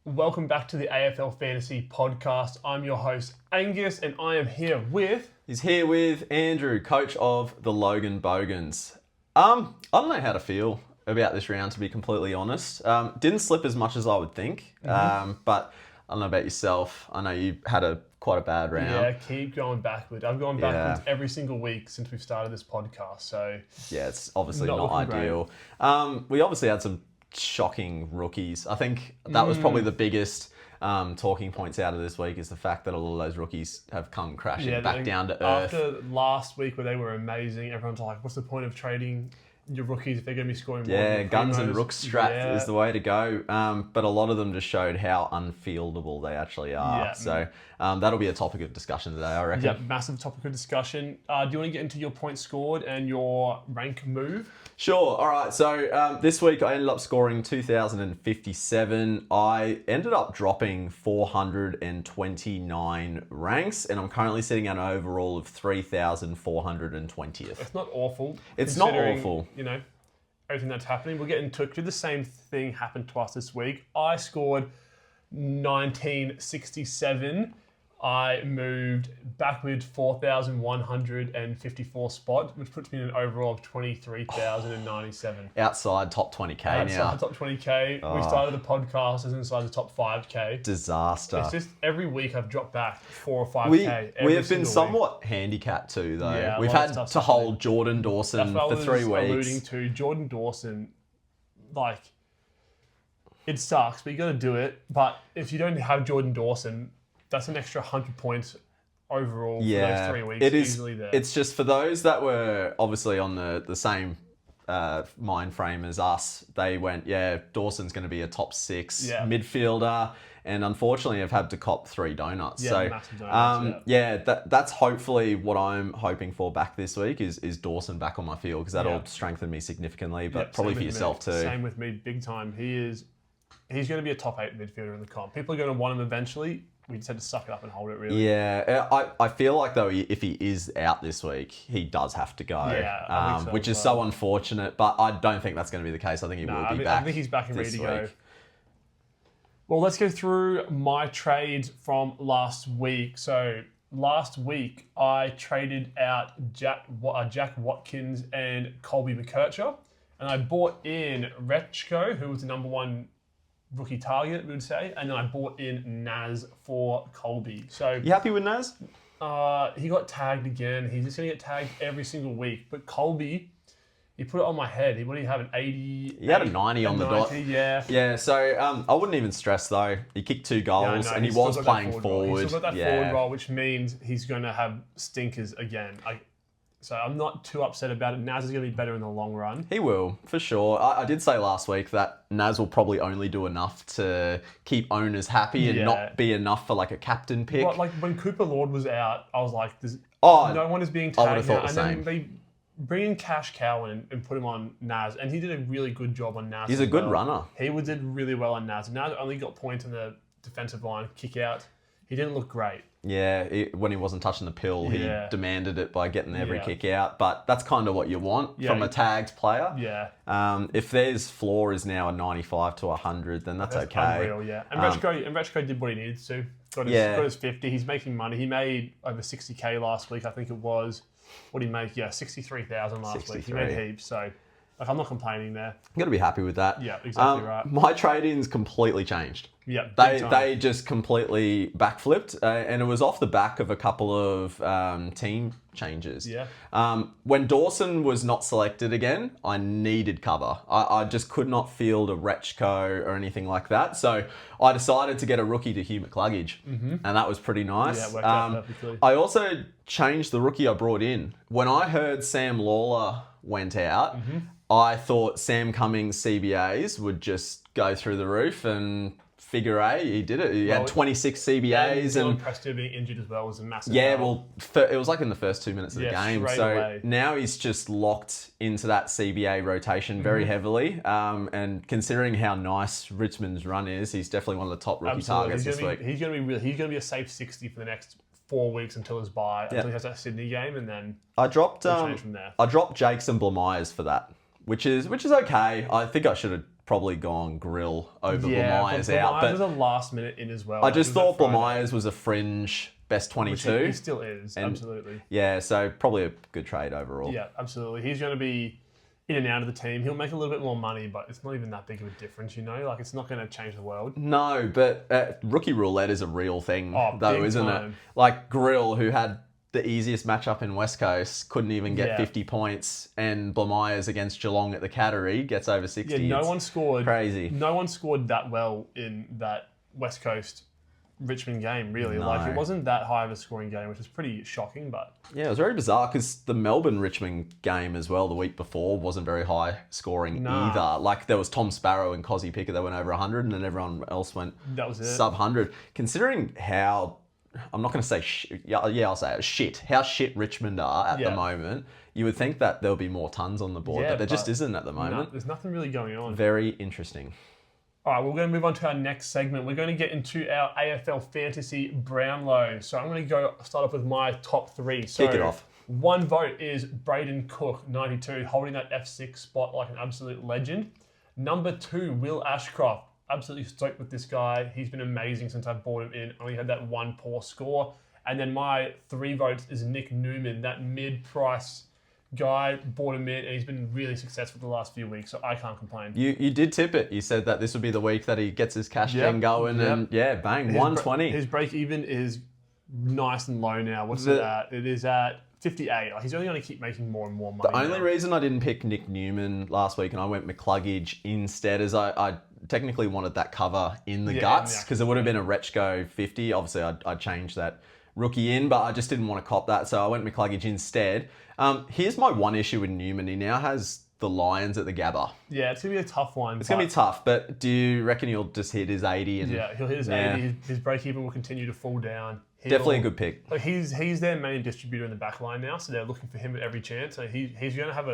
Welcome back to the AFL Fantasy Podcast. I'm your host, Angus, and I am here with... He's here with Andrew, coach of the Logan Bogans. I don't know how to feel about this round, to be completely honest. Didn't slip as much as I would think, but I don't know about yourself. I know you had quite a bad round. Yeah, keep going backwards. I've gone backwards every single week since we've started this podcast, so... Yeah, it's obviously not looking ideal. We obviously had some shocking rookies. I think that was probably the biggest talking points out of this week is the fact that a lot of those rookies have come crashing back down to earth. After last week where they were amazing, everyone's like, what's the point of trading your rookies if they're going to be scoring more? Yeah, guns and rooks strat is the way to go. But a lot of them just showed how unfieldable they actually are. Yeah. So that'll be a topic of discussion today, I reckon. Yep, massive topic of discussion. Do you want to get into your points scored and your rank move? Sure. All right. So this week I ended up scoring 2,057. I ended up dropping 429 ranks, and I'm currently sitting at an overall of 3,420th. It's not awful. It's not awful. You know, everything that's happening. We'll get into it. The same thing happened to us this week. I scored 1967. I moved backward 4,154 spot, which puts me in an overall of 23,097. Outside top 20k now. Outside top 20k. We started the podcast as inside the top 5k. Disaster. It's just every week I've dropped back 4 or 5k. We have been somewhat handicapped too, though. Yeah, we've had to hold Jordan Dawson for 3 weeks. Alluding to Jordan Dawson, like, it sucks, but you got to do it. But if you don't have Jordan Dawson, that's an extra 100 points overall for those 3 weeks. It is, easily there. It's just for those that were obviously on the same mind frame as us. They went, Dawson's going to be a top 6 midfielder, and unfortunately have had to cop 3 donuts. Massive donuts, that's hopefully what I'm hoping for back this week is Dawson back on my field, because that'll strengthen me significantly, but probably for yourself too. Same with me, big time. He's going to be a top 8 midfielder in the comp. People are going to want him eventually. We just had to suck it up and hold it, really. Yeah, I feel like, though, if he is out this week, he does have to go. Yeah, I think so, which is so unfortunate, but I don't think that's going to be the case. I think he will be back. I think he's back and ready to go. Well, let's go through my trades from last week. So last week, I traded out Jack Watkins and Colby McKercher, and I bought in Rechko, who was the number 1 rookie target, we would say, and then I bought in Naz for Colby. So you happy with Naz? He got tagged again. He's just going to get tagged every single week. But Colby, he put it on my head. What did he have, an 80? He had a 90 on the dot. Yeah. Yeah, so I wouldn't even stress, though. He kicked 2 goals, and he was playing forward. He's still got that forward role, which means he's going to have stinkers again. So I'm not too upset about it. Naz is going to be better in the long run. He will, for sure. I did say last week that Naz will probably only do enough to keep owners happy and not be enough for like a captain pick. Well, like when Cooper Lord was out, I was like, no one is being tagged. I would have thought the same. Then they bring in Cash Cowan and put him on Naz, and he did a really good job on Naz. He's a good runner. He did really well on Naz. Naz only got points on the defensive line, kick out. He didn't look great. Yeah, when he wasn't touching the pill, he demanded it by getting every kick out. But that's kind of what you want from a tagged player. Yeah. If their floor is now a 95 to 100, then that's okay. Unreal, yeah. And Rechko did what he needed to. Got his 50. He's making money. He made over 60k last week, I think it was. What did he make? Yeah, 63,000 last week. He made heaps, so... I'm not complaining there. You got to be happy with that. Yeah, exactly right. My trade-ins completely changed. Yeah, they just completely backflipped, and it was off the back of a couple of team changes. Yeah. When Dawson was not selected again, I needed cover. I just could not field a Rechko or anything like that, so I decided to get a rookie to Hugh McCluggage, and that was pretty nice. Yeah, it worked out perfectly. I also changed the rookie I brought in. When I heard Sam Lawler went out, I thought Sam Cummings' CBAs would just go through the roof, and figure eight, he did it. He had 26 CBAs. And Presto being injured as well was a massive it was like in the first 2 minutes of the game. So now he's just locked into that CBA rotation very heavily. And considering how nice Richmond's run is, he's definitely one of the top rookie targets this week. He's going to be a safe 60 for the next 4 weeks until his bye, until he has that Sydney game, and then I dropped change from there. I dropped Jakes and Blamires for that, which is okay. I think I should have probably gone Grill over Yeah, Blamires but out. Blamires was But a last minute in as well. I just It was thought that Friday, Blamires was a fringe best which 22. he still is, absolutely. Yeah, so probably a good trade overall. Yeah, absolutely. He's going to be in and out of the team. He'll make a little bit more money, but it's not even that big of a difference, you know? Like, it's not going to change the world. No, but rookie roulette is a real thing, though, big isn't time. it? Like Grill, who had the easiest matchup in West Coast, couldn't even get Yeah. 50 points, and Blamires against Geelong at the Cattery gets over 60. Yeah, no It's one scored. crazy. No one scored that well in that West Coast Richmond game, really. No. Like, it wasn't that high of a scoring game, which is pretty shocking, but Yeah, it was very bizarre because the Melbourne-Richmond game as well the week before wasn't very high scoring either. Like, there was Tom Sparrow and Cozzy Pickett that went over 100, and then everyone else went that was it. sub-100. Considering how, I'm not going to say I'll say it, shit, how shit Richmond are at the moment, you would think that there'll be more tons on the board, but there just isn't at the moment. There's nothing really going on. Very interesting. All right, we're going to move on to our next segment. We're going to get into our AFL Fantasy Brownlow. So I'm going to start off with my top three. So Kick it off. One vote is Brayden Cook, 92, holding that F6 spot like an absolute legend. Number 2, Will Ashcroft. Absolutely stoked with this guy. He's been amazing since I brought him in. Only had that one poor score. And then my 3 votes is Nick Newman, that mid-price guy, bought him in, and he's been really successful the last few weeks, so I can't complain. You did tip it. You said that this would be the week that he gets his cash gen going, and bang, 120. His break even is nice and low now. What's it at? It is at 58. Like, he's only going to keep making more and more money. The only reason I didn't pick Nick Newman last week and I went McCluggage instead is I technically wanted that cover in the guts because it would have been a Retchko 50. Obviously, I'd changed that rookie in, but I just didn't want to cop that, so I went McCluggage instead. Here's my one issue with Newman. He now has the Lions at the Gabba. Yeah, it's going to be a tough one. It's going to be tough, but do you reckon he'll just hit his 80? And, yeah, he'll hit his 80. His break even will continue to fall down. Definitely a good pick. Like, he's their main distributor in the back line now, so they're looking for him at every chance. So he's going to have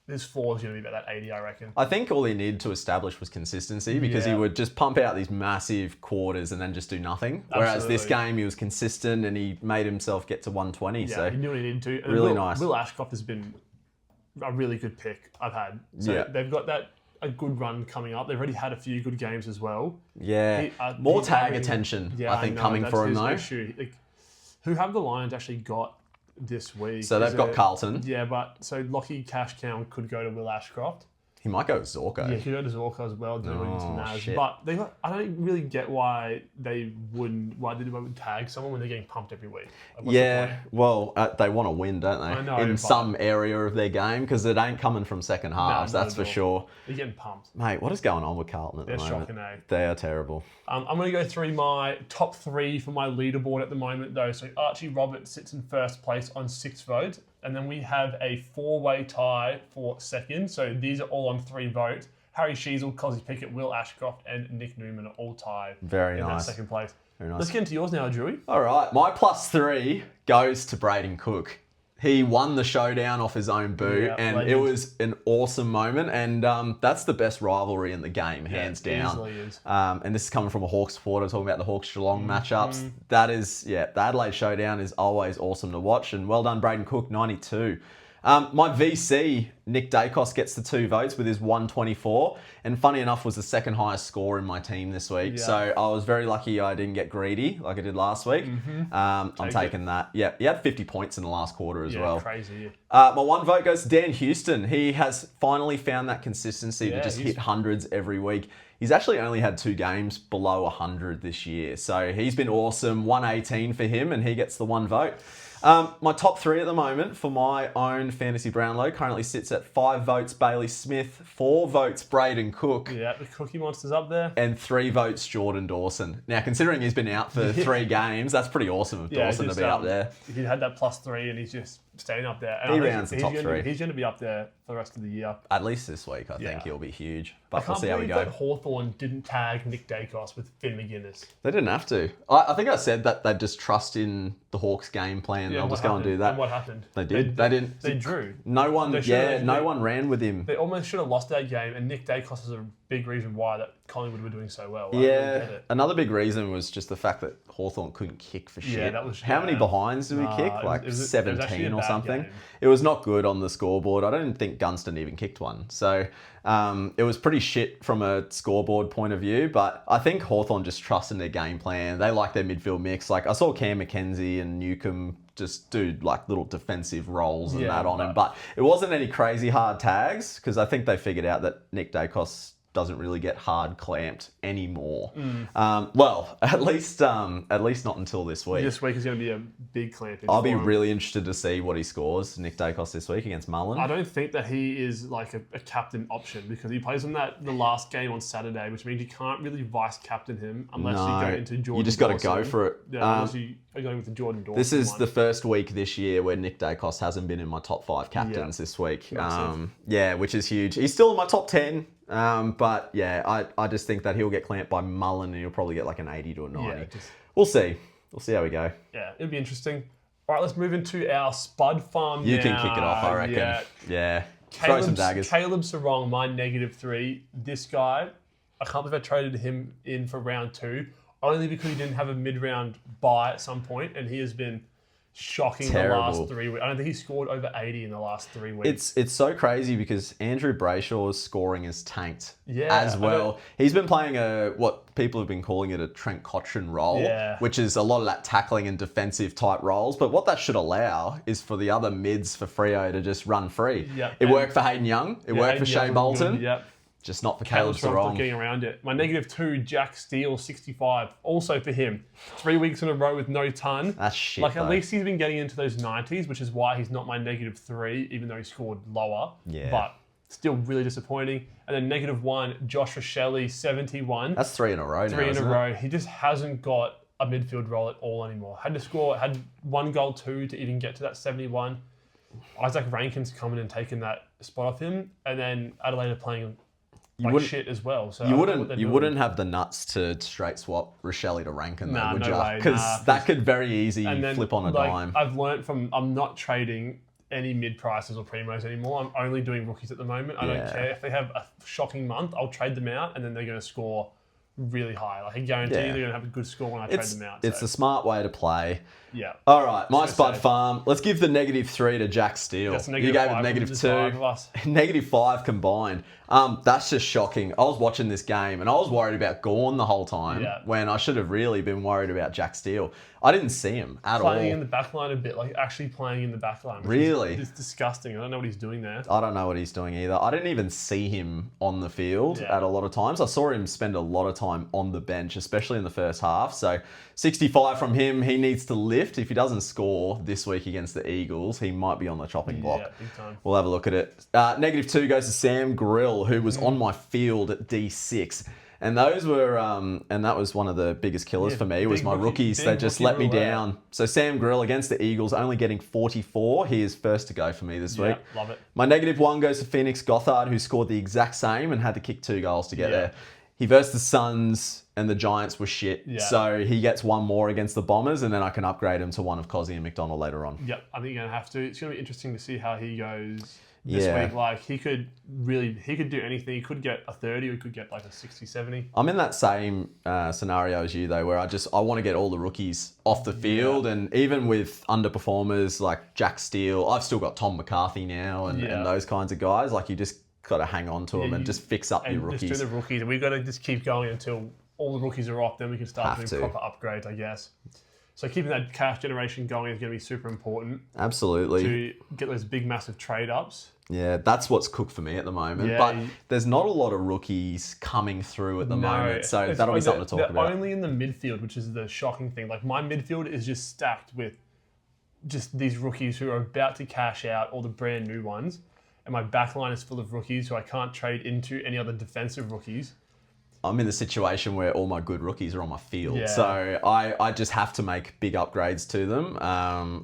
his floor is going to be about that 80, I reckon. I think all he needed to establish was consistency because he would just pump out these massive quarters and then just do nothing. Whereas this game, he was consistent and he made himself get to 120. Yeah, so he knew what he needed to. And really nice. Will Ashcroft has been a really good pick I've had. So they've got a good run coming up. They've already had a few good games as well. Yeah. More tag attention, I think, coming for him though. Issue. Like, who have the Lions actually got this week? So they've got Carlton. Yeah, but so Lockie Cashcown could go to Will Ashcroft. He might go with Zorko. Yeah, he could go to Zorko as well. Shit. But I don't really get why they wouldn't tag someone when they're getting pumped every week. Like, what's the point? Well, they want to win, don't they? I know, in but- some area of their game because it ain't coming from second halves, not that's at for all. sure. They're getting pumped. Mate, what is going on with Carlton at They're the moment? shocking, eh? They are terrible. I'm going to go through my top 3 for my leaderboard at the moment, though. So Archie Roberts sits in first place on 6 votes. And then we have a 4-way tie for second. So these are all on 3 votes. Harry Sheasel, Cozzy Pickett, Will Ashcroft, and Nick Newman are all tied in that second place. Very nice. Let's get into yours now, Drewy. All right, my +3 goes to Brayden Cook. He won the showdown off his own boot, and legend. it was an awesome moment. And that's the best rivalry in the game, hands down. Easily is. And this is coming from a Hawks supporter talking about the Hawks-Geelong matchups. That is, the Adelaide showdown is always awesome to watch. And well done, Brayden Cook, 92. My VC, Nick Dacos, gets the 2 votes with his 124. And funny enough, was the second highest score in my team this week. Yeah. So I was very lucky I didn't get greedy like I did last week. I'm taking that. Yeah, he had 50 points in the last quarter as well. Crazy. My 1 vote goes to Dan Houston. He has finally found that consistency to just hit hundreds every week. He's actually only had 2 games below 100 this year. So he's been awesome. 118 for him, and he gets the 1 vote. My top 3 at the moment for my own Fantasy Brownlow currently sits at 5 votes Bailey Smith, 4 votes Brayden Cook, Yeah, the Cookie Monster's up there. and 3 votes Jordan Dawson. Now, considering he's been out for 3 games, that's pretty awesome of Dawson to be up there. He had that +3 and he's just staying up there. And He I think rounds the top 3. He's going to be up there for the rest of the year. At least this week, I think Yeah. he'll be huge. I But we'll can't see how we believe go. that Hawthorn didn't tag Nick Dacos with Finn McGuinness. They didn't have to. I think I said that they'd just trust in the Hawks game plan. They'll what just go and happened? do that. And what happened? They did. They didn't. They drew. No one. They No one ran with him. They almost should have lost that game, and Nick Dacos is a big reason why that Collingwood were doing so well. I don't really get it. Another big reason was just the fact that Hawthorn couldn't kick for shit. that was- How many behinds did we kick? Like it was actually 17 a or bad something. game. It was not good on the scoreboard. I don't think Gunston even kicked one. So It was pretty shit from a scoreboard point of view, but I think Hawthorn just trust in their game plan. They like their midfield mix. Like I saw Cam McKenzie and Newcomb just do like little defensive roles and that on him, but it wasn't any crazy hard tags because I think they figured out that Nick Dacos doesn't really get hard clamped anymore. Well, at least not until this week. This week is going to be a big clamping. I'll be really interested to see what he scores, Nick Dacos, this week against Mullen. I don't think that he is like a captain option because he plays on the last game on Saturday, which means you can't really vice captain him unless you go into Jordan. You just got to go for it. Yeah, unless you are going with the Jordan Dawson. This is the first week this year where Nick Dacos hasn't been in my top 5 captains this week. Which is huge. He's still in my top 10. But yeah, I just think that he'll get clamped by Mullen and he'll probably get like an 80 to a 90. Yeah, We'll see. We'll see how we go. Yeah, it'll be interesting. All right, let's move into our Spud farm You now. can kick it off, I reckon. Yeah. Throw some daggers. Caleb Sarong, my -3. This guy, I can't believe I traded him in for round 2, only because he didn't have a mid-round bye at some point, and he has been shocking Terrible. the last 3 weeks. I don't think he scored over 80 in the last 3 weeks. It's so crazy because Andrew Brayshaw's scoring is tanked Yeah, as well. He's been playing what people have been calling it a Trent Cotchin role, which is a lot of that tackling and defensive type roles. But what that should allow is for the other mids for Freo to just run free. It worked for Hayden Young. It worked for Shea Bolton. Just not for Caleb Sarong. Getting around it. My -2, Jack Steele, 65. Also for him. 3 weeks in a row with no ton. That's shit. Like, at least he's been getting into those 90s, which is why he's not my -3, even though he scored lower. Yeah. But still really disappointing. And then -1, Josh Shelley, 71. That's 3 in a row now. 3 in a row. He just hasn't got a midfield role at all anymore. Had 1 goal, 2 to even get to that 71. Isaac Rankin's coming and taking that spot off him. And then Adelaide are playing shit as well. So you wouldn't have the nuts to straight swap Rochelle to Rankin, though, would you? Because that could very easy flip on a dime. I've learnt I'm not trading any mid prices or primos anymore. I'm only doing rookies at the moment. I don't care if they have a shocking month. I'll trade them out, and then they're going to score really high. Like I guarantee they're going to have a good score when I trade them out. It's a smart way to play. Yeah. All right, my Spud farm. Let's give the -3 to Jack Steele. You gave it -2. -5 combined. That's just shocking. I was watching this game and I was worried about Gawn the whole time when I should have really been worried about Jack Steele. I didn't see him at all. Playing in the back line a bit, like actually playing in the back line. Really? It's disgusting. I don't know what he's doing there. I don't know what he's doing either. I didn't even see him on the field at a lot of times. I saw him spend a lot of time on the bench, especially in the first half. So 65 from him. He needs to lift. If he doesn't score this week against the Eagles, he might be on the chopping block. Yeah, big time. We'll have a look at it. -2 goes to Sam Grill, who was on my field at D6. And those were, and that was one of the biggest killers for me, was my rookies. They just let me down. So Sam Grill against the Eagles, only getting 44. He is first to go for me this week. Love it. My -1 goes to Phoenix Gothard, who scored the exact same and had to kick 2 goals to get there. He versed the Suns and the Giants were shit. So he gets 1 more against the Bombers, and then I can upgrade him to one of Cozzy and McDonald later on. Yep, I think you're going to have to. It's going to be interesting to see how he goes this week. Like, he could do anything. He could get a 30 or he could get like a 60, 70. I'm in that same scenario as you, though, where I want to get all the rookies off the field. And even with underperformers like Jack Steele, I've still got Tom McCarthy now and those kinds of guys. Like, you just got to hang on to them and just fix up your rookies. Just do the rookies. And we've got to just keep going until all the rookies are off. Then we can start doing proper upgrades, I guess. So keeping that cash generation going is going to be super important. Absolutely. To get those big, massive trade-ups. Yeah, that's what's cooked for me at the moment. But there's not a lot of rookies coming through at the moment. So that'll be something to talk about. Only in the midfield, which is the shocking thing. Like, my midfield is just stacked with just these rookies who are about to cash out, all the brand new ones. And my back line is full of rookies who I can't trade into any other defensive rookies. I'm in the situation where all my good rookies are on my field. So I just have to make big upgrades to them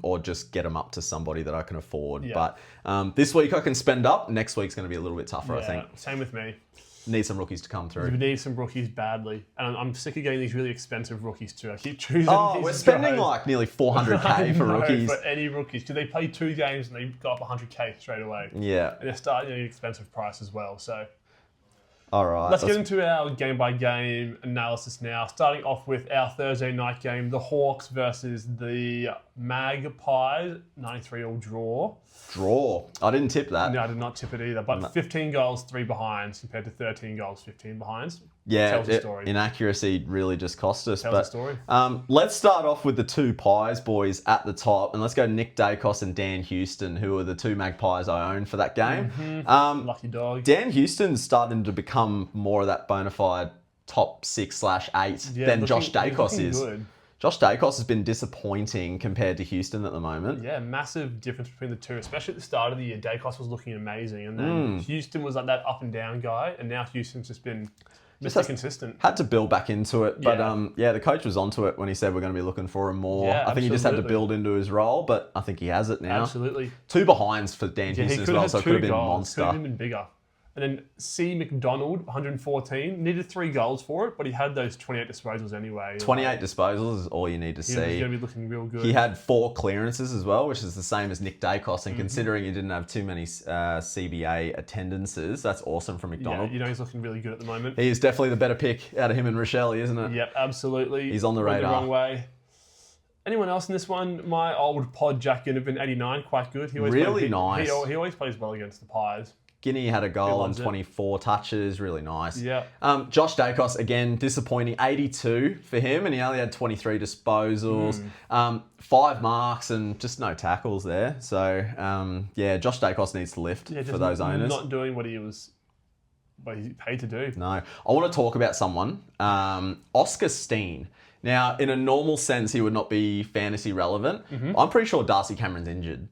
or just get them up to somebody that I can afford. But this week I can spend up. Next week's going to be a little bit tougher, I think. Same with me. Need some rookies to come through. We need some rookies badly. And I'm sick of getting these really expensive rookies too. I keep choosing these we're spending like nearly 400k for rookies. For any rookies. Because they play 2 games and they got up 100k straight away. Yeah. And they're starting at an expensive price as well. So All right. Let's get into our game-by-game analysis now. Starting off with our Thursday night game, the Hawks versus the Magpies, 93-all draw. Draw. I didn't tip that. No, I did not tip it either. But 15 goals, 3 behinds, compared to 13 goals, 15 behinds. Yeah, Tells the story. Inaccuracy really just cost us. Tells the story. Let's start off with the two Pies boys at the top, and let's go Nick Dacos and Dan Houston, who are the two Magpies I owned for that game. Lucky dog. Dan Houston's starting to become more of that bona fide top 6/8 than Josh Dacos is. Good. Josh Dacos has been disappointing compared to Houston at the moment. Yeah, massive difference between the two, especially at the start of the year. Dacos was looking amazing, and then Houston was like that up and down guy, and now Houston's just been Mr. Consistent. Had to build back into it, but Yeah. the coach was onto it when he said we're going to be looking for him more. Yeah, I think he just had to absolutely. build into his role, but I think he has it now. Absolutely. 2 behinds for Dan Yeah, Houston he as could well, have so had it could have 2 been a goals. monster. Could have been bigger. And then C. McDonald, 114, needed 3 goals for it, but he had those 28 disposals anyway. 28 disposals is all you need to He's see. going to be looking real good. He had 4 clearances as well, which is the same as Nick Dacos. And considering he didn't have too many CBA attendances, that's awesome from McDonald. Yeah, you know he's looking really good at the moment. He is definitely the better pick out of him and Rochelle, isn't it? Yep, absolutely. He's on the Went radar. the wrong way. Anyone else in this one? My old pod Jack Ginnivan, 89, quite good. He always Really nice. He always plays well against the Pies. Guinea had a goal and loves it. 24 touches, really nice. Yeah. Josh Dacos, again, disappointing, 82 for him, and he only had 23 disposals, 5 marks, and just no tackles there. So, Josh Dacos needs to lift Yeah, for just those owners. not doing what he paid to do. No. I want to talk about someone, Oscar Steen. Now, in a normal sense, he would not be fantasy relevant. I'm pretty sure Darcy Cameron's injured.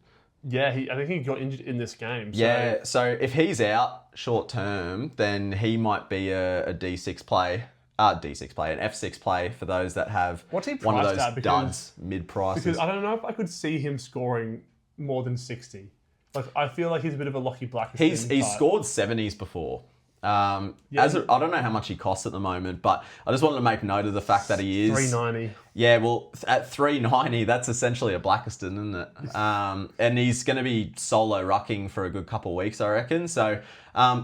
Yeah, I think he got injured in this game. So Yeah, so if he's out short term, then he might be a D6 play. An F6 play for those that have What's he one of priced those at? duds mid-prices. Because I don't know if I could see him scoring more than 60. Like, I feel like he's a bit of a Lockie Black. He's scored 70s before. I don't know how much he costs at the moment, but I just wanted to make note of the fact that he is 390. Yeah, well, at 390, that's essentially a Blackiston, isn't it? And he's going to be solo rucking for a good couple of weeks, I reckon. So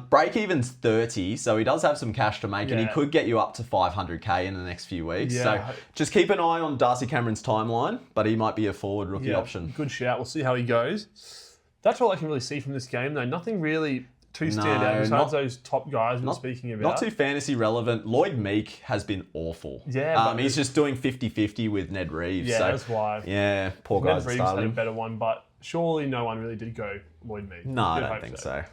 break even's 30, so he does have some cash to make, and he Yeah. could get you up to 500k in the next few weeks. Yeah. So just keep an eye on Darcy Cameron's timeline, but he might be a forward rookie option. Good shout. We'll see how he goes. That's all I can really see from this game, though. Nothing really too stand out besides those top guys we're speaking about. Not too fantasy relevant. Lloyd Meek has been awful. Yeah, but he's just doing 50-50 with Ned Reeves. Yeah, so, that's why. Yeah, poor Ned guys Reeves started had a him. better one, but surely no one really did go Lloyd Meek. No, I You'd don't hope think so.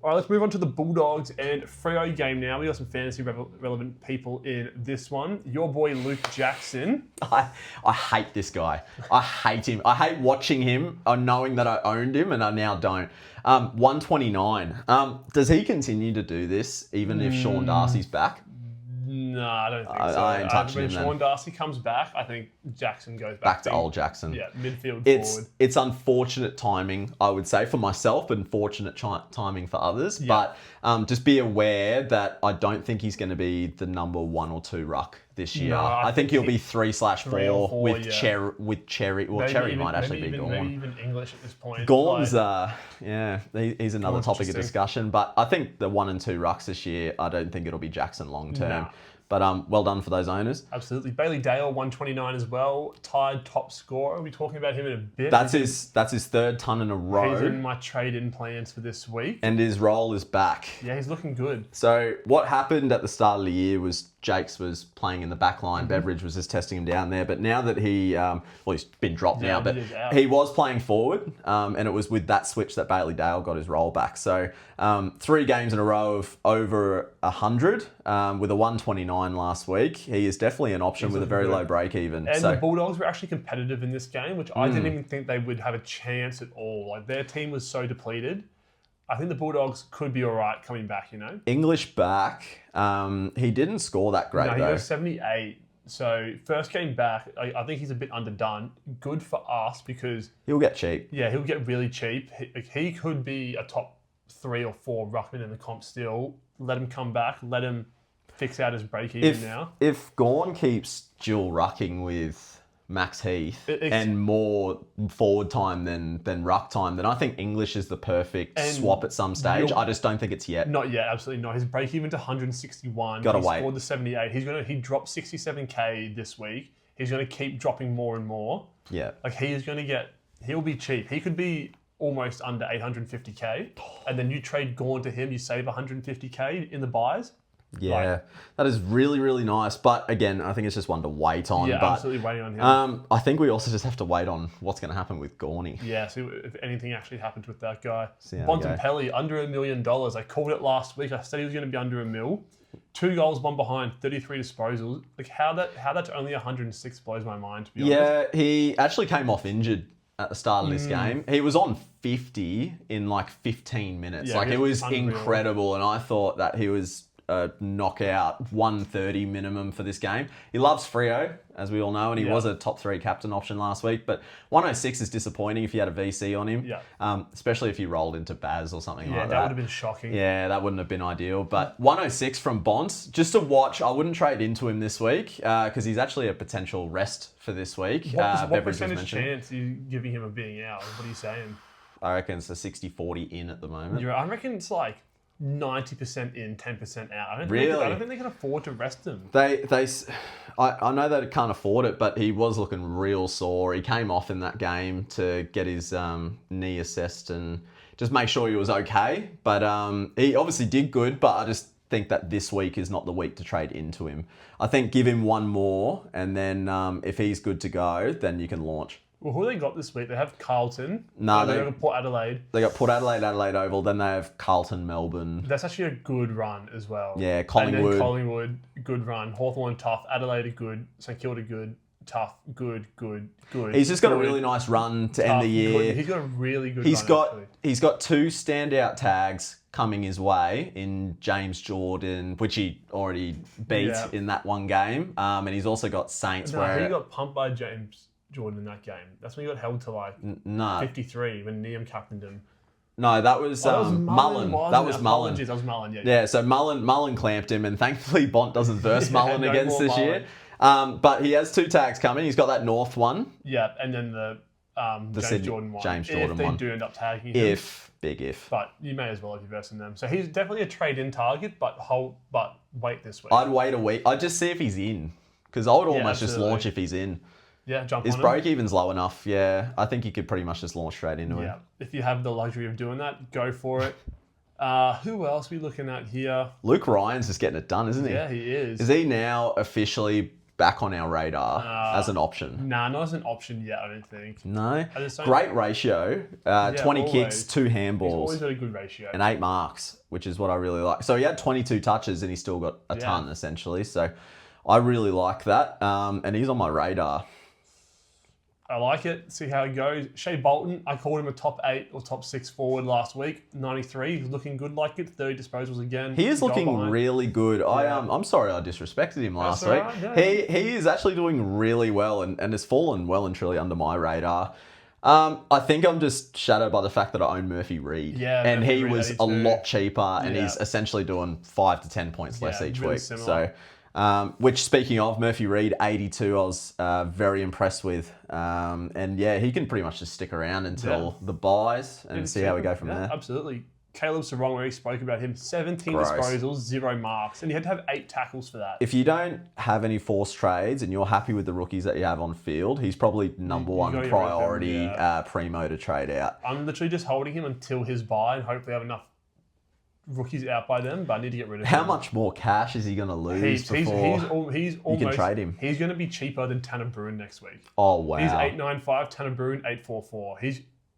All right, let's move on to the Bulldogs and Freo game now. We got some fantasy relevant people in this one. Your boy Luke Jackson. I hate this guy. I hate him. I hate watching him, knowing that I owned him, and I now don't. 129. Does he continue to do this even if Sean Darcy's back? No, I don't think so. I ain't touching when him then. Sean Darcy comes back, I think Jackson goes Back to old Jackson. Yeah, midfield forward. It's unfortunate timing, I would say, for myself, and fortunate timing for others. But just be aware that I don't think he's going to be the number 1 or 2 ruck this year. No, I think he'll be 3/4 4, with yeah. Cherry. Well, Maybe Cherry even- might actually maybe be even, gone. Maybe even English at this point. Gorm's, Like, he's another Gorm's topic of interesting. discussion. But I think the 1 and 2 rucks this year, I don't think it'll be Jackson long term. No. But well done for those owners. absolutely. Bailey Dale, 129 as well. Tied top scorer. We'll be talking about him in a bit. That's his 3rd ton in a row, He's in my trade-in plans for this week. and his role is back. Yeah, he's looking good. So what happened at the start of the year was Jakes was playing in the back line. Beveridge was just testing him down there. But now that he's been dropped now, but he's out. he was playing forward. And it was with that switch that Bailey Dale got his role back. So 3 games in a row of over 100 with a 129 last week. He is definitely an option with a very looking low break even. And So the Bulldogs were actually competitive in this game, which I didn't even think they would have a chance at all. Like, their team was so depleted. I think the Bulldogs could be all right coming back, you know? English back. He didn't score that great No, he though. goes 78. So, first game back, I think he's a bit underdone. Good for us because, He'll get cheap. yeah, he'll get really cheap. He could be a top 3 or 4 ruckman in the comp still. Let him come back. Let him fix out his break even now. If Gawn keeps dual rucking with Max Heath and more forward time than ruck time, then I think English is the perfect swap at some stage. I just don't think it's yet. Not yet, absolutely not. His break even to 161. Gotta wait. He scored the 78. He dropped 67k this week. He's gonna keep dropping more and more. Yeah. Like he'll be cheap. He could be almost under 850k, and then you trade Gawn to him, you save 150k in the buys. Yeah, that is really, really nice. But again, I think it's just one to wait on. Yeah, but, absolutely waiting on him. I think we also just have to wait on what's going to happen with Gorney. Yeah, see if anything actually happens with that guy. how we go. Bontempelli, under $1 million. I called it last week. I said he was going to be under $1 million. 2 goals, 1 behind, 33 disposals. Like how that's only 106 blows my mind, to be honest. Yeah, he actually came off injured at the start of this game. He was on 50 in like 15 minutes. Yeah, like it was unreal. incredible, and I thought that he was a knockout 130 minimum for this game. He loves Freo, as we all know, and he was a top 3 captain option last week. But 106 is disappointing if you had a VC on him, especially if you rolled into Baz or something like that. That would have been shocking. Yeah, that wouldn't have been ideal. But 106 from Bont, just to watch. I wouldn't trade into him this week because he's actually a potential rest for this week. What percentage chance are you giving him of being out? What are you saying? I reckon it's a 60-40 in at the moment. I reckon it's like 90% in, 10% out. I don't think they can afford to rest him. I know they can't afford it, but he was looking real sore. He came off in that game to get his knee assessed and just make sure he was okay. But he obviously did good, but I just think that this week is not the week to trade into him. I think give him one more, and then if he's good to go, then you can launch. Well, who they got this week? They have Carlton. No, they got Port Adelaide. They got Port Adelaide, Adelaide Oval. Then they have Carlton, Melbourne. That's actually a good run as well. Yeah, Collingwood. And then Collingwood, good run. Hawthorn, tough. Adelaide, are good. St Kilda, good. Tough, good. He's just got a really nice run to end the year. Good. He's got a really good run. He's got 2 standout tags coming his way in James Jordan, which he already beat in that one game. And he's also got Saints. He got pumped by James Jordan in that game. That's when he got held to 53 when Liam captained him. No, that was Mullen. That was Mullen. That was Mullen, Yeah, so Mullen clamped him, and thankfully Bont doesn't verse Mullen against this year. But he has 2 tags coming. He's got that North one. Yeah, and then the James Jordan one. James Jordan one. If they do end up tagging him. Big if. But you may as well if you're versing them. So he's definitely a trade-in target, but wait this week. I'd wait a week. I'd just see if he's in. Because I would almost just launch if he's in. Yeah, jump His on break even's low enough. Yeah, I think you could pretty much just launch straight into him. Yeah, if you have the luxury of doing that, go for it. Who else are we looking at here? Luke Ryan's just getting it done, isn't he? Yeah, he is. Is he now officially back on our radar as an option? Nah, not as an option yet, I don't think. No? Great ratio. 20 always. kicks, 2 handballs. He's always got a good ratio. And 8 marks, which is what I really like. So he had 22 touches and he still got a ton, essentially. So I really like that. And he's on my radar. I like it. See how it goes. Shea Bolton, I called him a top 8 or top 6 forward last week. 93, he's looking good like it. 30 disposals again. He is looking really good. Yeah. I'm sorry I disrespected him last week. Right, yeah. He is actually doing really well and has fallen well and truly under my radar. I think I'm just shadowed by the fact that I own Murphy Reed. Yeah, and he was a lot cheaper and he's essentially doing 5 to 10 points less each really week. Similar. So, which speaking of Murphy Reed, 82, I was very impressed with. And yeah, he can pretty much just stick around until the buys and see how we go from there. Absolutely. Caleb Sarong, where he spoke about him, 17 disposals, 0 marks, and he had to have 8 tackles for that. If you don't have any forced trades and you're happy with the rookies that you have on field, he's probably number one priority primo to trade out. I'm literally just holding him until his buy and hopefully have enough rookies out by then, but I need to get rid of him. How much more cash is he going to lose before he's almost, you can trade him? He's going to be cheaper than Tanner Bruin next week. Oh, wow. He's 895, Tanner Bruin 844.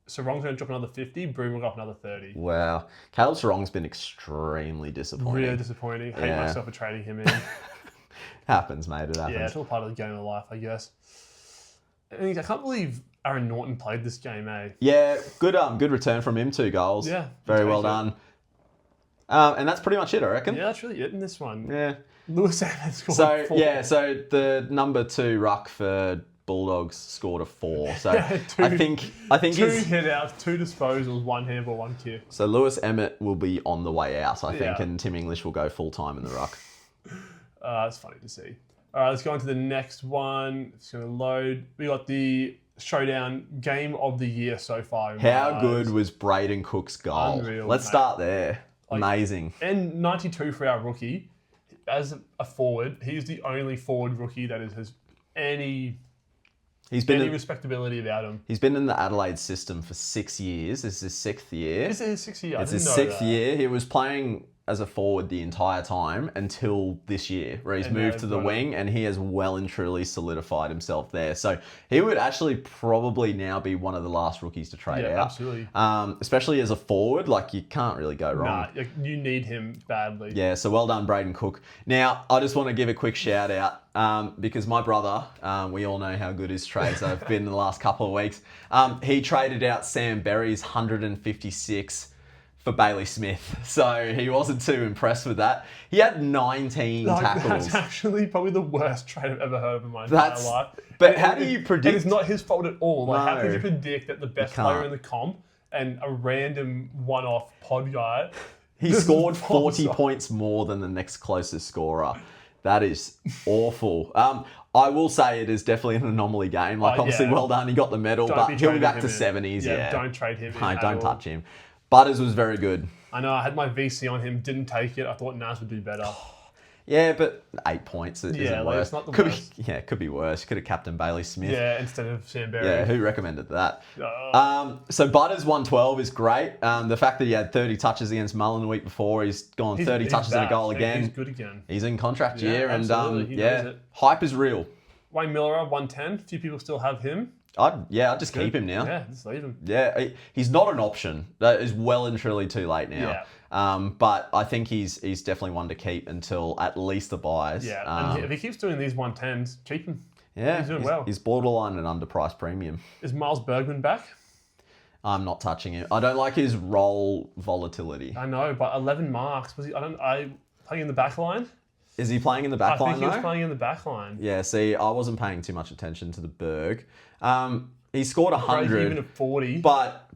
Sarong's going to drop another 50, Bruin will go up another 30. Wow. Caleb Sarong's been extremely disappointing. Really disappointing. Hate myself for trading him in. Happens, mate. It happens. Yeah, it's all part of the game of life, I guess. I can't believe Aaron Norton played this game, eh? Yeah, good return from him, 2 goals. Yeah. Very well done. And that's pretty much it, I reckon. Yeah, that's really it in this one. Yeah. Lewis Emmett scored 4. So the number 2 ruck for Bulldogs scored a 4. So I think 2 hit outs, 2 disposals, 1 handball, 1 kick. So Lewis Emmett will be on the way out, I think, and Tim English will go full time in the ruck. It's funny to see. All right, let's go on to the next one. It's going to load. We got the showdown game of the year so far. How good was Brayden Cook's goal? Unreal, Let's mate. start there. Like, Amazing. And 92 for our rookie. As a forward, he's the only forward rookie that has any respectability about him. He's been in the Adelaide system for 6 years. This is his 6th year. This is his 6th year. It's his 6th year. He was playing as a forward the entire time until this year, where he's moved to the wing, and he has well and truly solidified himself there. So he would actually probably now be one of the last rookies to trade out. Absolutely. Especially as a forward, like you can't really go wrong. Nah, you need him badly. Yeah, so well done, Brayden Cook. Now, I just want to give a quick shout out because my brother, we all know how good his trades have been in the last couple of weeks. He traded out Sam Berry's 156 for Bailey Smith. So he wasn't too impressed with that. He had 19 tackles. That's actually probably the worst trade I've ever heard of in my entire life. But how do you predict? And it's not his fault at all. Like, how No. could you predict that the best player in the comp and a random one-off pod guy... He scored 40 points more than the next closest scorer. That is awful. I will say it is definitely an anomaly game. Like, obviously, well done. He got the medal, but he'll be back to 70s. Yeah, don't trade him. No, don't touch him. Butters was very good. I know. I had my VC on him. Didn't take it. I thought Nas would do better. Yeah, but 8 points isn't worse. It's not the worst. It could be worse. Could have captained Bailey Smith. Yeah, instead of Sam Berry. Yeah, who recommended that? So Butters 112 is great. The fact that he had 30 touches against Mullen the week before, he's gone 30 touches and a goal again. He's good again. He's in contract year, and he knows it. hype is real. Wayne Miller, 110. A few people still have him. I'd just keep him now. Yeah, just leave him. Yeah, he's not an option. That is well and truly too late now. Yeah. But I think he's definitely one to keep until at least the buys. Yeah, and if he keeps doing these 110s, keep him. Yeah, he's doing well. He's borderline an underpriced premium. Is Miles Bergman back? I'm not touching him. I don't like his role volatility. I know, but 11 marks. Was he? Playing in the back line? Is he playing in the back line? I think he was playing in the back line. Yeah, see, I wasn't paying too much attention to the Berg. He scored 100. Even at 40. But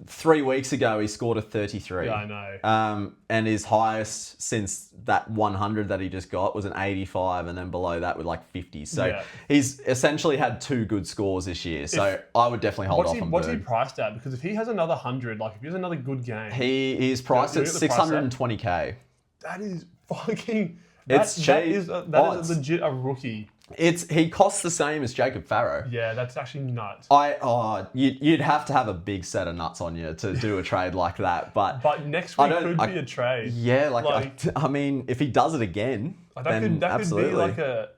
3 weeks ago, he scored a 33. Yeah, I know. And his highest since that 100 that he just got was an 85, and then below that with like 50. So he's essentially had 2 good scores this year. So I would definitely hold off on What's he Berg. priced at? Because if he has another 100, like if he has another good game... He's priced at 620k. That is fucking... It's cheap. That is legit a rookie. He costs the same as Jacob Farrow. Yeah, that's actually nuts. You'd have to have a big set of nuts on you to do a trade like that. But next week could be a trade. Yeah, I mean, if he does it again, then absolutely. Could be like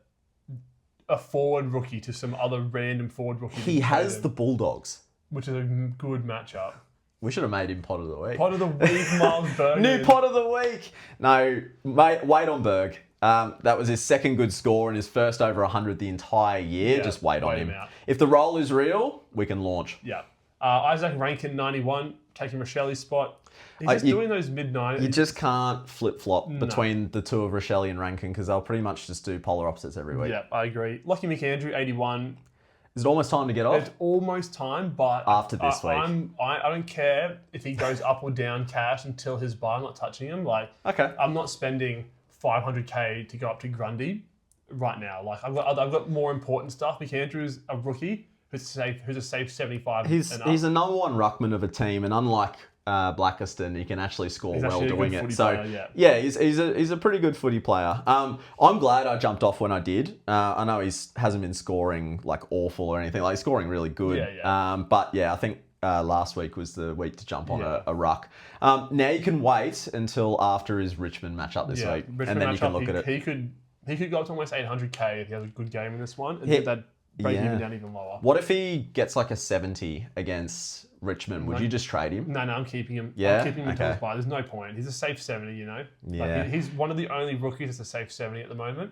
a forward rookie to some other random forward rookie. He has the Bulldogs, which is a good matchup. We should have made him Pot of the Week. Pot of the Week, Miles Berg. New Pot of the Week. No, mate, wait on Berg. That was his second good score and his first over 100 the entire year. Just wait on him. If the role is real, we can launch. Yeah. Isaac Rankin, 91, taking Rochelle's spot. He's just doing those mid-90s. You just can't flip-flop between the two of Rochelle and Rankin because they'll pretty much just do polar opposites every week. Yeah, I agree. Lockie McAndrew, 81. Is it almost time to get off? It's almost time, but after this week, I don't care if he goes up or down cash until his buy. I'm not touching him. I'm not spending 500k to go up to Grundy right now. Like I've got more important stuff. McAndrew's a rookie who's a safe 75. He's a number one ruckman of a team, and unlike Blackiston, he can actually score well doing it. So he's a pretty good footy player. I'm glad I jumped off when I did. I know he hasn't been scoring like awful or anything. Like he's scoring really good. But I think last week was the week to jump on a ruck. Now you can wait until after his Richmond matchup this week, and then you can look at it. He could go up to almost 800k if he has a good game in this one, and get that break even down even lower. What if he gets like a 70 against Richmond? Would you just trade him? No, I'm keeping him. Yeah? I'm keeping him until his buy. There's no point. He's a safe 70, you know? Yeah. He's one of the only rookies that's a safe 70 at the moment.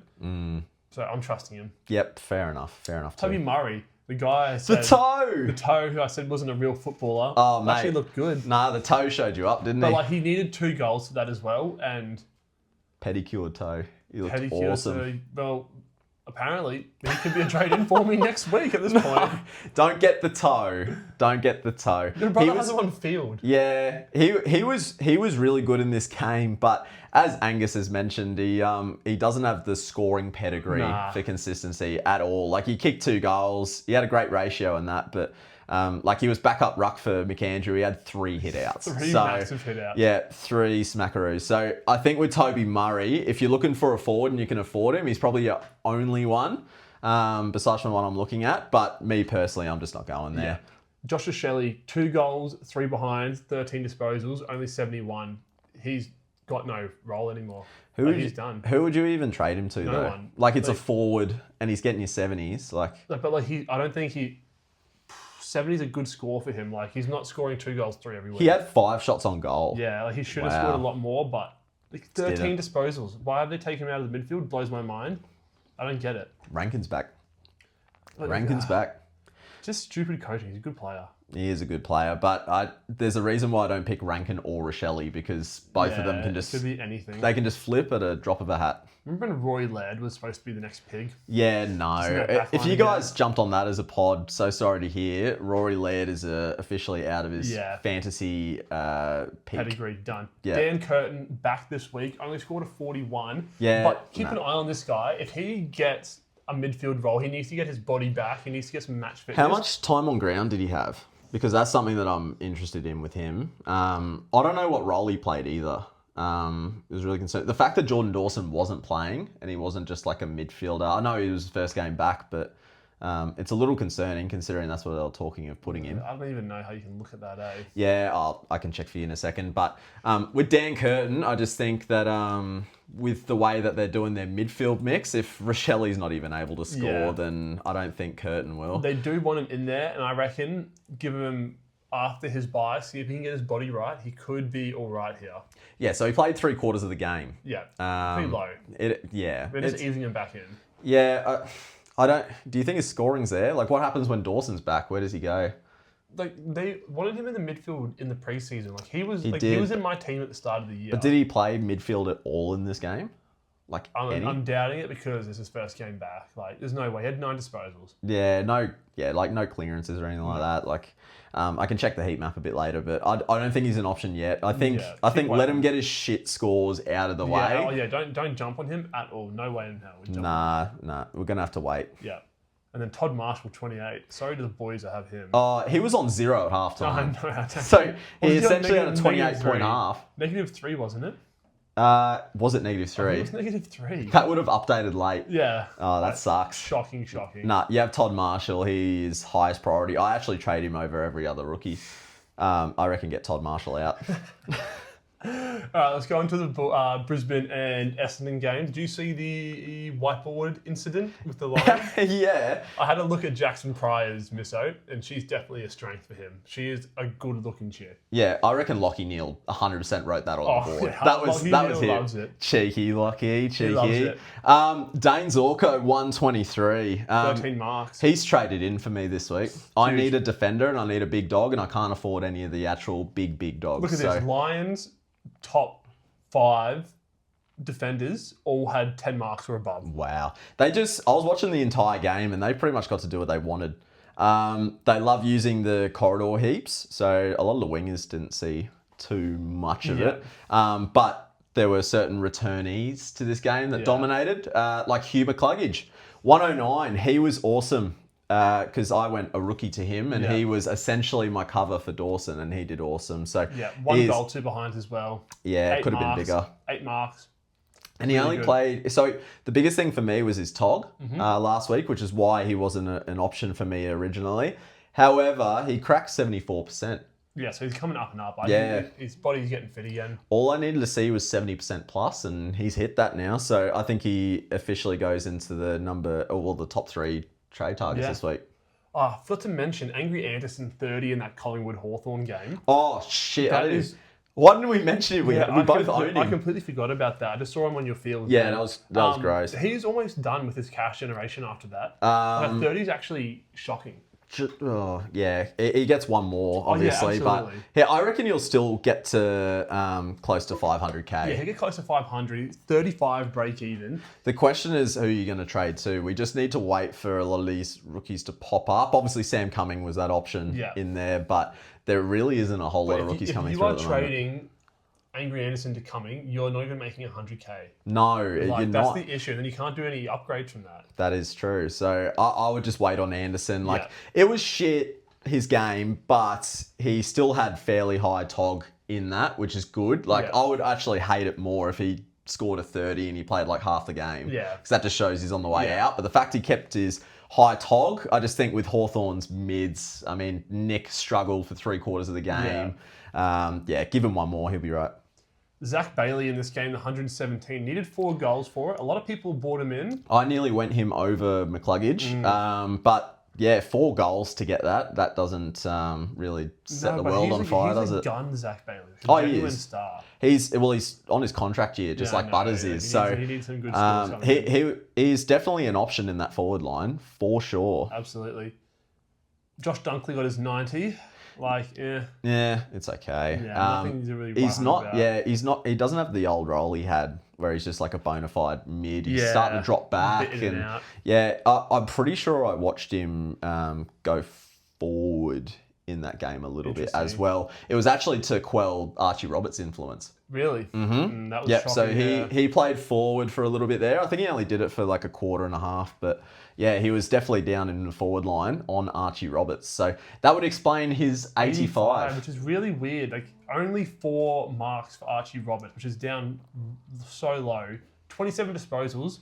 So I'm trusting him. Yep, fair enough. Toby Murray, the guy I said... The toe who I said wasn't a real footballer. Oh, mate. Actually looked good. Nah, the toe showed you up, didn't he? But he needed 2 goals for that as well, and... Pedicured toe. He looked awesome. Well, apparently, he could be a trade-in for me next week at this point. Don't get the toe. Your brother has him on field. Yeah, he was really good in this game, but as Angus has mentioned, he doesn't have the scoring pedigree for consistency at all. Like, he kicked 2 goals. He had a great ratio in that, but like, he was backup ruck for McAndrew. He had 3 hit-outs. 3 massive hit-outs. Yeah, 3 smackaroos. So I think with Toby Murray, if you're looking for a forward and you can afford him, he's probably your only one, besides from the one I'm looking at. But me personally, I'm just not going there. Yeah. Joshua Shelley, 2 goals, 3 behinds, 13 disposals, only 71. He's got no role anymore. He's done. Who would you even trade him to, No though? one. Like, it's a forward and he's getting your 70s. Like, But like, I don't think 70 is a good score for him. Like, he's not scoring 2 goals, 3 every week. he had 5 shots on goal. Yeah, like, he should have scored a lot more, but like, 13 disposals. Why have they taken him out of the midfield? Blows my mind. I don't get it. Rankin's back. But, Rankin's back. Just stupid coaching. He's a good player. He is a good player, but there's a reason why I don't pick Rankin or Rochelle, because both of them can just... could be anything. They can just flip at a drop of a hat. Remember when Roy Laird was supposed to be the next pig? Yeah, no. If you guys jumped on that as a pod, so sorry to hear. Rory Laird is officially out of his fantasy pick. Pedigree, done. Yeah. Dan Curtin back this week. Only scored a 41. Yeah, but keep an eye on this guy. If he gets a midfield role, he needs to get his body back. He needs to get some match fitness. How much time on ground did he have? Because that's something that I'm interested in with him. I don't know what role he played either. It was really concerned. The fact that Jordan Dawson wasn't playing and he wasn't just like a midfielder. I know he was his first game back, but it's a little concerning considering that's what they were talking of putting him. I don't even know how you can look at that, eh? Yeah, I can check for you in a second. But with Dan Curtin, I just think that with the way that they're doing their midfield mix, if Rochelle's not even able to score, then I don't think Curtin will. They do want him in there, and I reckon give him after his bye, see if he can get his body right, he could be all right here. Yeah, so he played 3/4 of the game. Yeah, pretty low. They're just easing him back in. Yeah, I don't. Do you think his scoring's there? Like, what happens when Dawson's back? Where does he go? Like, they wanted him in the midfield in the preseason. Like, he was in my team at the start of the year. But did he play midfield at all in this game? Like, I'm doubting it because it's his first game back. Like, there's no way. He had 9 disposals. Like no clearances or anything like that. Like, I can check the heat map a bit later, but I don't think he's an option yet. I think let him get his shit scores out of the way. Oh yeah, don't jump on him at all. No way in hell. Nah, we're gonna have to wait. Yeah. And then Todd Marshall, 28. Sorry to the boys that have him. He was on 0 at halftime. No, so he essentially had a 28-point half. -3, wasn't it? Was it -3? It was -3. That would have updated late. Yeah. Oh, that sucks. Shocking. Nah, you have Todd Marshall. He's highest priority. I actually trade him over every other rookie. I reckon get Todd Marshall out. All right, let's go on to the Brisbane and Essendon game. Did you see the whiteboard incident with the Lions? Yeah. I had a look at Jackson Pryor's misso, and she's definitely a strength for him. She is a good-looking chick. Yeah, I reckon Lockie Neal 100% wrote that on the board. Yeah, that was him. Loves it. Cheeky Lockie, cheeky. He loves it. Dane Zorko, 123. 13 marks. He's traded in for me this week. I need a defender and I need a big dog, and I can't afford any of the actual big dogs. Look at this. Lions top 5 defenders all had 10 marks or above. Wow. I was watching the entire game and they pretty much got to do what they wanted. They love using the corridor heaps, so a lot of the wingers didn't see too much of it. But there were certain returnees to this game that dominated, like Hugh McCluggage. 109, he was awesome. Because I went a rookie to him, and he was essentially my cover for Dawson, and he did awesome. So 1 goal, 2 behinds as well. Yeah, it could have been bigger. 8 marks. And he only played... So the biggest thing for me was his TOG last week, which is why he wasn't an option for me originally. However, he cracked 74%. Yeah, so he's coming up and up. His body's getting fit again. All I needed to see was 70% plus, and he's hit that now. So I think he officially goes into the top 3 trade targets this week. Oh, forgot to mention, Angry Anderson 30 in that Collingwood Hawthorn game. Oh, shit. Why didn't we mention it? We both owned him. I completely forgot about that. I just saw him on your field. Yeah, that was gross. He's almost done with his cash generation after that. That 30 is actually shocking. Oh, yeah, he gets one more, obviously, but I reckon he'll still get to close to 500k. Yeah, he'll get close to 500, 35 break even. The question is who you're going to trade to. We just need to wait for a lot of these rookies to pop up. Obviously, Sam Cumming was that option in there, but there really isn't a whole lot of rookies coming through at the moment. If you are trading Angry Anderson to coming, you're not even making 100k. No, you're That's not. the issue. And then you can't do any upgrades from that. That is true. So I would just wait on Anderson. Yeah. It was shit, his game, but he still had fairly high tog in that, which is good. Yeah. I would actually hate it more if he scored a 30 and he played like half the game. Yeah. Because that just shows he's on the way Yeah. out. But the fact he kept his high tog, I just think with Hawthorn's mids, I mean, Nick struggled for 3/4 of the game. Give him one more, he'll be right. Zach Bailey in this game, 117, needed 4 goals for it. A lot of people bought him in. I nearly went him over McCluggage, but yeah, 4 goals to get that. That doesn't really set the world on fire, does it? He's a gun, Zach Bailey. Oh, He's a he genuine is. star. He's on his contract year, just like Butters is. He needs some good scores coming in. He is definitely an option in that forward line for sure. Absolutely. Josh Dunkley got his 90. Yeah, it's okay. Yeah, nothing to really he's not. about. Yeah, he's not. He doesn't have the old role he had, where he's just like a bona fide mid. He's starting to drop back, bit in and out. yeah, I'm pretty sure I watched him go forward in that game a little bit as well. It was actually to quell Archie Roberts' influence. Really? Mm-hmm. That was Yep. shocking. So he played forward for a little bit there. I think he only did it for like a quarter and a half, but yeah, he was definitely down in the forward line on Archie Roberts. So that would explain his 85. Which is really weird. Like only 4 marks for Archie Roberts, which is down so low. 27 disposals.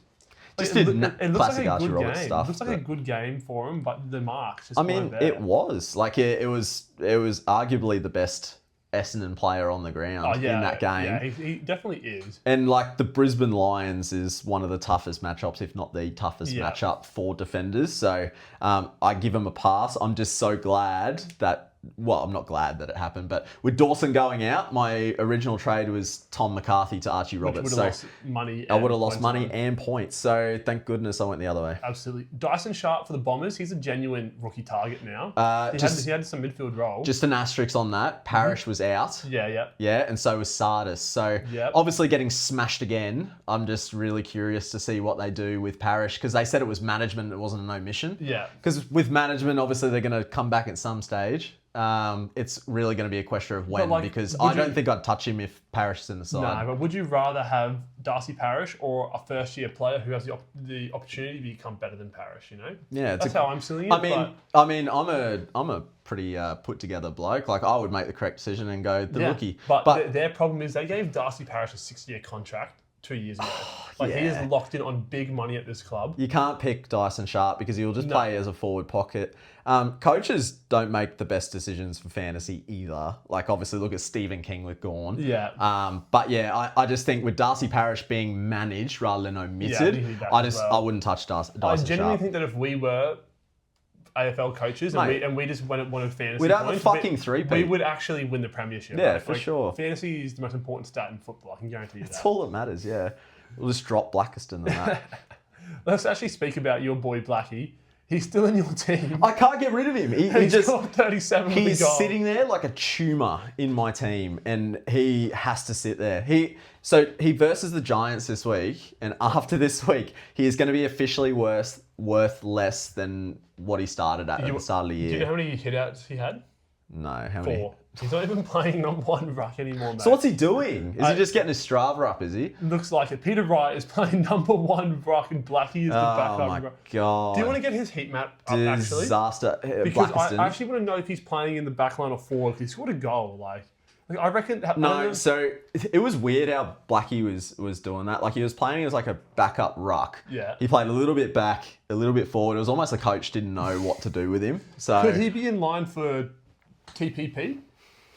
Just It looks classic like a Archie good Roberts game. stuff. It looks like a good game for him, but the marks just I mean, weren't there. it was like it was arguably the best Essendon player on the ground in that game. Yeah, he definitely is. And like the Brisbane Lions is one of the toughest matchups, if not the toughest matchup for defenders. So I give him a pass. I'm just so glad that. Well, I'm not glad that it happened, but with Dawson going out, my original trade was Tom McCarthy to Archie Roberts. Which would have lost money. I would have lost money and points. So thank goodness I went the other way. Absolutely. Dyson Sharp for the Bombers. He's a genuine rookie target now. He had some midfield role. Just an asterisk on that. Parrish was out. Yeah. Yeah, and so was Sardis. So obviously getting smashed again. I'm just really curious to see what they do with Parrish because they said it was management. It wasn't an omission. Yeah. Because with management, obviously they're going to come back at some stage. It's really going to be a question of when because I don't think I'd touch him if Parrish is in the side. No, but would you rather have Darcy Parrish or a first-year player who has the opportunity to become better than Parrish? You know, yeah, that's how I'm seeing it. I mean, I'm a pretty put together bloke. Like I would make the correct decision and go the rookie. But their problem is they gave Darcy Parrish a 6-year contract 2 years ago. He is locked in on big money at this club. You can't pick Dyson Sharp because he'll just play as a forward pocket. Coaches don't make the best decisions for fantasy either. Like obviously look at Stephen King with Gorn. Yeah. But yeah, I just think with Darcy Parrish being managed rather than omitted, I wouldn't touch Dyson Sharp. I genuinely think that if we were AFL coaches and we just wanted fantasy we'd have points, a fucking three-peat. we would actually win the premiership. Yeah, for sure. Fantasy is the most important stat in football. I can guarantee you that. That's all that matters. Yeah, we'll just drop Blackiston than that. Let's actually speak about your boy Blackie. He's still in your team. I can't get rid of him. He just got 37. He's sitting there like a tumor in my team, and he has to sit there. He versus the Giants this week, and after this week, he is going to be officially worth less than what he started at the start of the year. Do you know how many hitouts he had? No, how many? 4. He's not even playing number 1 ruck anymore, mate. So what's he doing? Is he just getting his Strava up, is he? Looks like it. Peter Wright is playing number 1 ruck and Blackie is the backup. Oh my God. Do you want to get his heat map up, actually? Disaster. Because I actually want to know if he's playing in the back line or forward. He scored a goal. Like I reckon... No, so it was weird how Blackie was doing that. Like he was playing as like a backup ruck. Yeah. He played a little bit back, a little bit forward. It was almost the coach didn't know what to do with him. So could he be in line for TPP?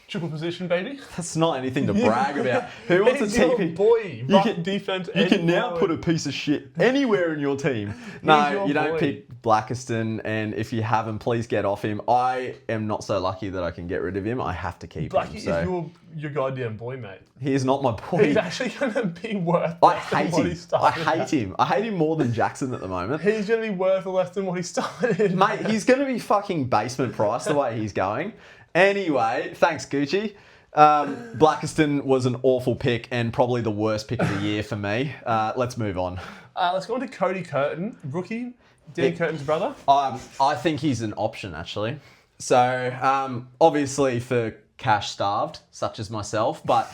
Triple position, baby. That's not anything to brag about. Who wants a TP? Boy, defense. You can now put a piece of shit anywhere in your team. No, you don't pick Blackiston, and if you have him, please get off him. I am not so lucky that I can get rid of him. I have to keep Blackie him. is your goddamn boy, mate. He is not my boy. He's actually going to be worth. I hate him. I hate him. I hate him more than Jackson at the moment. He's going to be worth less than what he started. Mate, he's going to be fucking basement price the way he's going. Anyway, thanks, Gucci. Blackiston was an awful pick and probably the worst pick of the year for me. Let's move on. Let's go on to Cody Curtin, rookie, Dan Curtin's brother. I think he's an option, actually. So, obviously for cash-starved, such as myself, but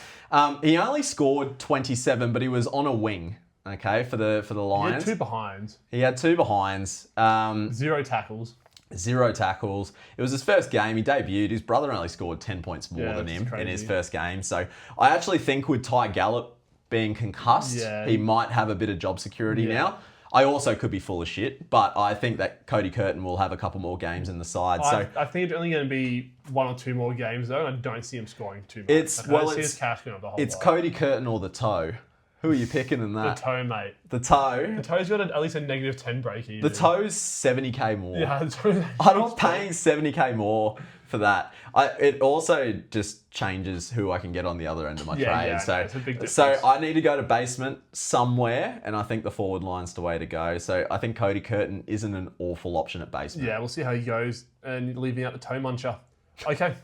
He only scored 27, but he was on a wing. Okay, for the He Lions. had 2 behinds, He had 2 behinds. 0 tackles. 0 tackles. It was his first game. He debuted. His brother only scored 10 points more than which is him in crazy. his first game. So I actually think with Ty Gallop being concussed, he might have a bit of job security now. I also could be full of shit, but I think that Cody Curtin will have a couple more games in the side. I think it's only going to be 1 or 2 more games though, and I don't see him scoring too much. It's his cash going up the whole it's lot. Cody Curtin or the toe. Who are you picking in The that? toe, mate. The toe. The toe's got at least a negative 10 break even. The toe's 70k more. Yeah, the toe. I'm not paying 70k more for that. It also just changes who I can get on the other end of my trade. Yeah, it's a big difference. So I need to go to basement somewhere, and I think the forward line's the way to go. So I think Cody Curtin isn't an awful option at basement. Yeah, we'll see how he goes, and leaving out the toe muncher. Okay,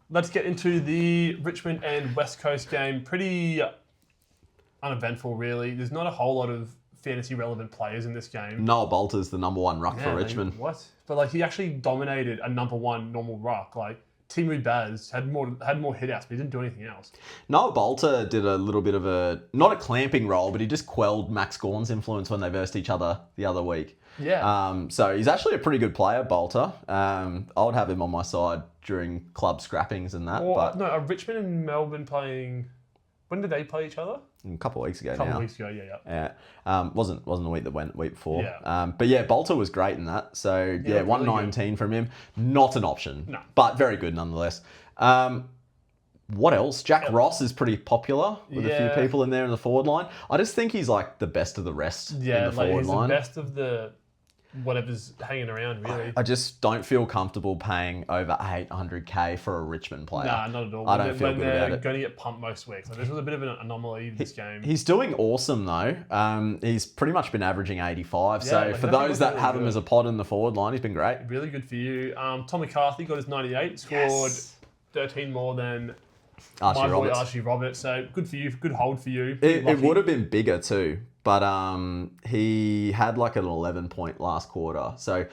let's get into the Richmond and West Coast game. Pretty uneventful, really. There's not a whole lot of fantasy relevant players in this game. Noah Bolter's the number 1 ruck for Richmond. What? But he actually dominated a number 1 normal ruck. Timu Baz had more hit outs, but he didn't do anything else. Noah Bolter did a little bit of not a clamping role, but he just quelled Max Gawn's influence when they versed each other the other week. Yeah. So he's actually a pretty good player, Bolter. I would have him on my side during club scrappings and that. Are Richmond and Melbourne playing? When did they play each other? A couple of weeks ago A couple of weeks ago, yeah. Wasn't the week that went week before. Yeah. But yeah, Bolter was great in that. So yeah, 119 from him. Not an option. No. But very good nonetheless. What else? Jack Ross is pretty popular with a few people in there in the forward line. I just think he's like the best of the rest in the forward he's line. the best of the whatever's hanging around, really. I just don't feel comfortable paying over 800k for a Richmond player. Nah, not at all. I don't feel good about they're it. going to get pumped most weeks. This was a bit of an anomaly this game. He's doing awesome though. He's pretty much been averaging 85. So like, for that those was that really have him good. as a pod in the forward line, he's been great. Really good for you. Tom McCarthy got his 98, scored 13 more than my boy Archie Roberts. So good for you. Good hold for you. It would have been bigger too, but he had like an 11-point last quarter. So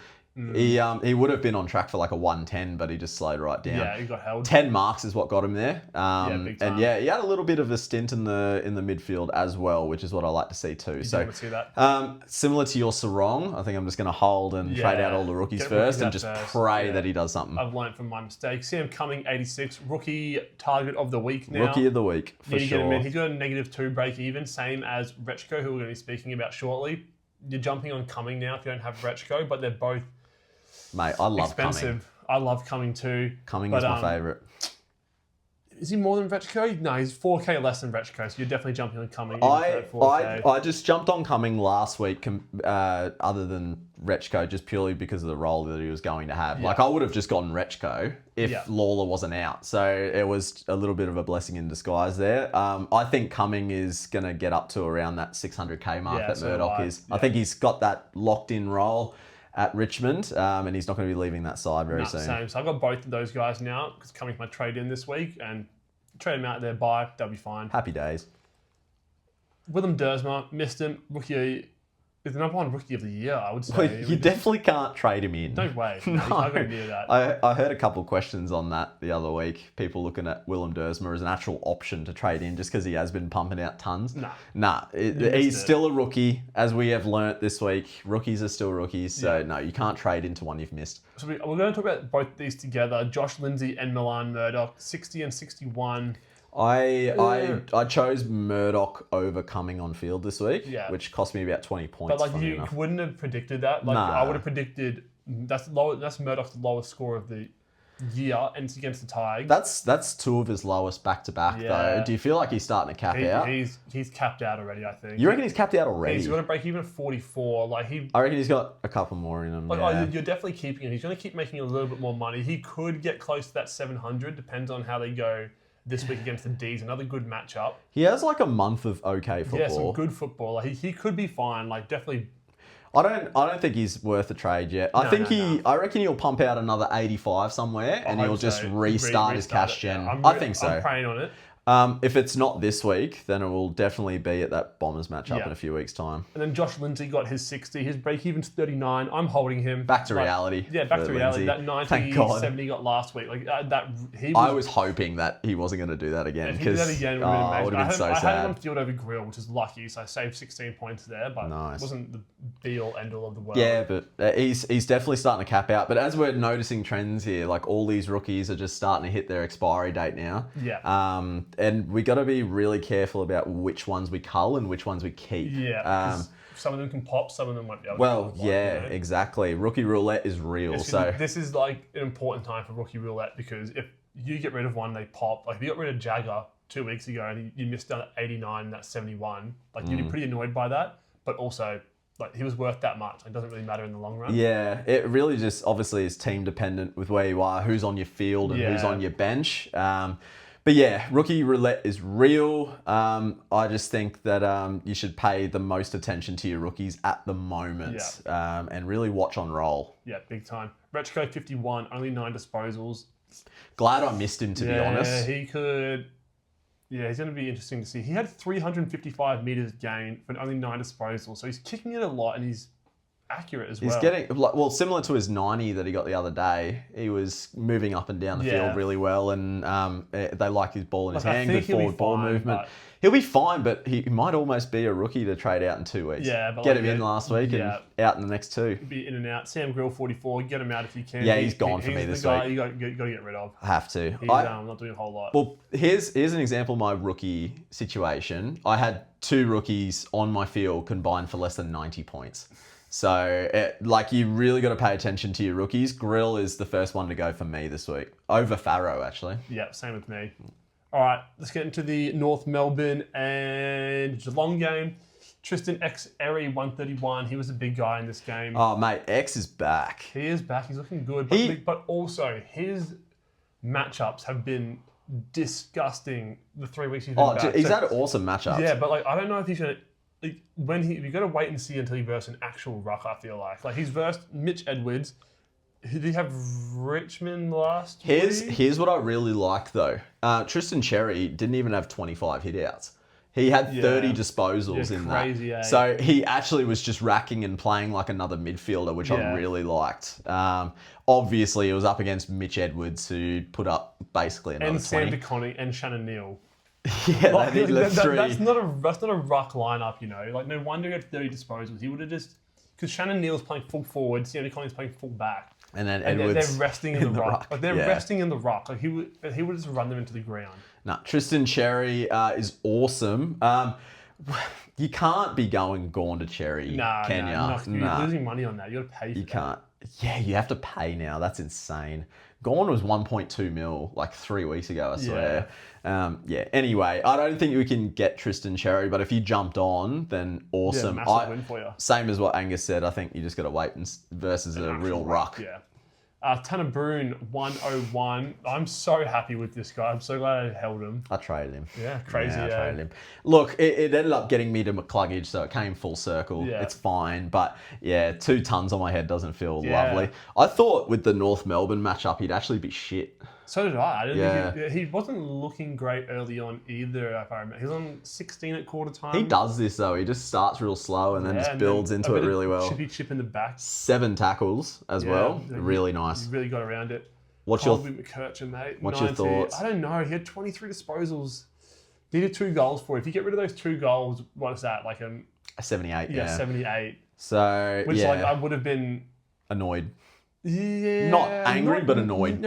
he would have been on track for like a 110, but he just slowed right down. Yeah, he got held. 10 marks is what got him there. big time. And yeah, he had a little bit of a stint in the midfield as well, which is what I like to see too. You want to see that? Similar to your Sarong, I think I'm just going to hold and trade out all the rookies Get first rookies and out just first. pray that he does something. I've learned from my mistakes. Sam Cumming, 86, rookie target of the week now. Rookie of the week, for Need to get him sure. in. He's got a -2 break even, same as Rechko, who we're going to be speaking about shortly. You're jumping on Cumming now if you don't have Rechko, but they're both Mate, I love expensive. I love Cumming too. Cumming is my favourite. Is he more than Rechko? No, he's 4k less than Rechko, so you're definitely jumping on Cumming. even for 4K. I just jumped on Cumming last week, other than Rechko, just purely because of the role that he was going to have. Yeah. Like, I would have just gotten Rechko if Yeah. Lawler wasn't out. So it was a little bit of a blessing in disguise there. I think Cumming is going to get up to around that 600k mark that so do Murdoch I. is. Yeah. I think he's got that locked-in role at Richmond, and he's not going to be leaving that side very soon. Same. So I've got both of those guys now because Cumming's my trade in this week, and trade them out there, buy, they'll be fine. Happy days. Willem Dersma, missed him, rookie, is the number 1 rookie of the year, I would say. Well, you definitely can't trade him in. No way. No. You can't go near that. I heard a couple of questions on that the other week. People looking at Willem Dersma as an actual option to trade in just because he has been pumping out tons. Nah. He's still a rookie, as we have learnt this week. Rookies are still rookies, so no, you can't trade into one you've missed. So we're going to talk about both these together. Josh Lindsay and Milan Murdoch, 60 and 61. I chose Murdoch over Cumming on field this week, Yeah. which cost me about 20 points. But funny you enough. wouldn't have predicted that. Nah. I would have predicted that's Murdoch's lowest score of the year, and it's against the Tigers. That's 2 of his lowest back-to-back, Yeah. though. Do you feel like he's starting to cap out? He's capped out already, I think. You reckon he's capped out already? He's got a break even at 44. I reckon he's got a couple more in him. Yeah. You're definitely keeping him. He's going to keep making a little bit more money. He could get close to that 700. Depends on how they go this week against the D's. Another good matchup. He has like a month of okay football. Yeah, some good football. He could be fine. Definitely. I don't think he's worth a trade yet. I reckon he'll pump out another 85 somewhere and he'll just restart his cash gen. I think so. I'm praying on it. If it's not this week, then it will definitely be at that Bombers matchup Yeah. in a few weeks' time. And then Josh Lindsay got his 60. His break-even's 39. I'm holding him. Back to reality. Yeah, back for to reality. Lindsay. That Thank 90, God. 70 got last week. Like he I was hoping that he wasn't going to do that again. If he did that again, it would have been amazing. would have been so I had him on sad. field over grill, which is lucky, so I saved 16 points there, but Nice. it wasn't the be-all, end-all of the world. Yeah, but he's definitely starting to cap out. But as we're noticing trends here, like all these rookies are just starting to hit their expiry date now. Yeah. And we got to be really careful about which ones we cull and which ones we keep. Yeah, 'cause some of them can pop, some of them won't be able to. Well, pop, yeah, you know? exactly. Rookie roulette is real. This is like an important time for rookie roulette because if you get rid of one, they pop. Like if you got rid of Jagger 2 weeks ago and you missed out at 89 and that's 71, like you'd be pretty annoyed by that. But also, like he was worth that much. It doesn't really matter in the long run. Yeah, it really just obviously is team dependent with where you are, who's on your field and who's Yeah. on your bench. But yeah, rookie roulette is real. I just think that you should pay the most attention to your rookies at the moment and really watch on roll. Yeah, big time. Retro 51, only 9 disposals. Glad I missed him, to be honest. He could. Yeah, he's going to be interesting to see. He had 355 meters gained, but only 9 disposals. So he's kicking it a lot and he's accurate as well. He's getting, well, similar to his 90 that he got the other day. He was moving up and down the field really well, and they like his ball in his hand, good forward ball movement. He'll be fine, but he might almost be a rookie to trade out in 2 weeks. Yeah, but get him in last week and out in the next 2. Be in and out. Sam Grill 44, get him out if you can. Yeah, he's gone for me this week. week. You got to get rid of. I have to. He's not doing a whole lot. Well, here's an example of my rookie situation. I had 2 rookies on my field combined for less than 90 points. So, you really got to pay attention to your rookies. Grill is the first one to go for me this week. Over Farrow, actually. Yeah, same with me. All right, let's get into the North Melbourne and Geelong game. Tristan X Erie 131. He was a big guy in this game. Oh, mate, X is back. He is back. He's looking good. But also, his matchups have been disgusting the 3 weeks he's been back. He's had awesome matchups. Yeah, but I don't know if he's going to... you got to wait and see until he versus an actual ruck, I feel like. Like, he's versed Mitch Edwards. Did he have Richmond last week? Here's what I really like, though. Tristan Cherry didn't even have 25 hitouts. He had 30 disposals in crazy, that. eh? So he actually was just racking and playing like another midfielder, which I really liked. Obviously, it was up against Mitch Edwards, who put up basically another 20. Sam DeConnick and Shannon Neal. Yeah, they needed 3. That's not a ruck lineup, you know. Like, no wonder he had 30 disposals. He would have just... Because Shannon Neal's playing full forward, Sam DeConnick's playing full back. And then Edwards they're resting in the ruck. Like, they're Yeah. resting in the ruck. Like, he would just run them into the ground. No, Tristan Cherry is awesome. You can't be going Gawn to Cherry, can you? You're losing money on that. You got to pay for You can't. Yeah, you have to pay now. That's insane. Gawn was 1.2 mil like 3 weeks ago, I swear. Anyway, I don't think we can get Tristan Cherry, but if you jumped on, then awesome. Yeah, massive win for you. Same as what Angus said. I think you just got to wait versus a real ruck. Yeah. Tanner Broon, 101. I'm so happy with this guy. I'm so glad I held him. I traded him. Yeah, crazy. I traded him. Look, it ended up getting me to McCluggage, so it came full circle. Yeah. It's fine, but 2 tons on my head doesn't feel lovely. I thought with the North Melbourne matchup, he'd actually be shit. So did I. I didn't think he wasn't looking great early on either, if I remember. He was on 16 at quarter time. He does this, though. He just starts real slow and then just builds into it really well. Chippy chip in the back. 7 tackles as well. Really nice. He really got around it. What's Colby McCurchin, mate. What's your thoughts? I don't know. He had 23 disposals. Needed 2 goals for it. If you get rid of those 2 goals, what is that? Like a 78, 78. So, Which, I would have been... annoyed. Yeah. Not angry, but annoyed.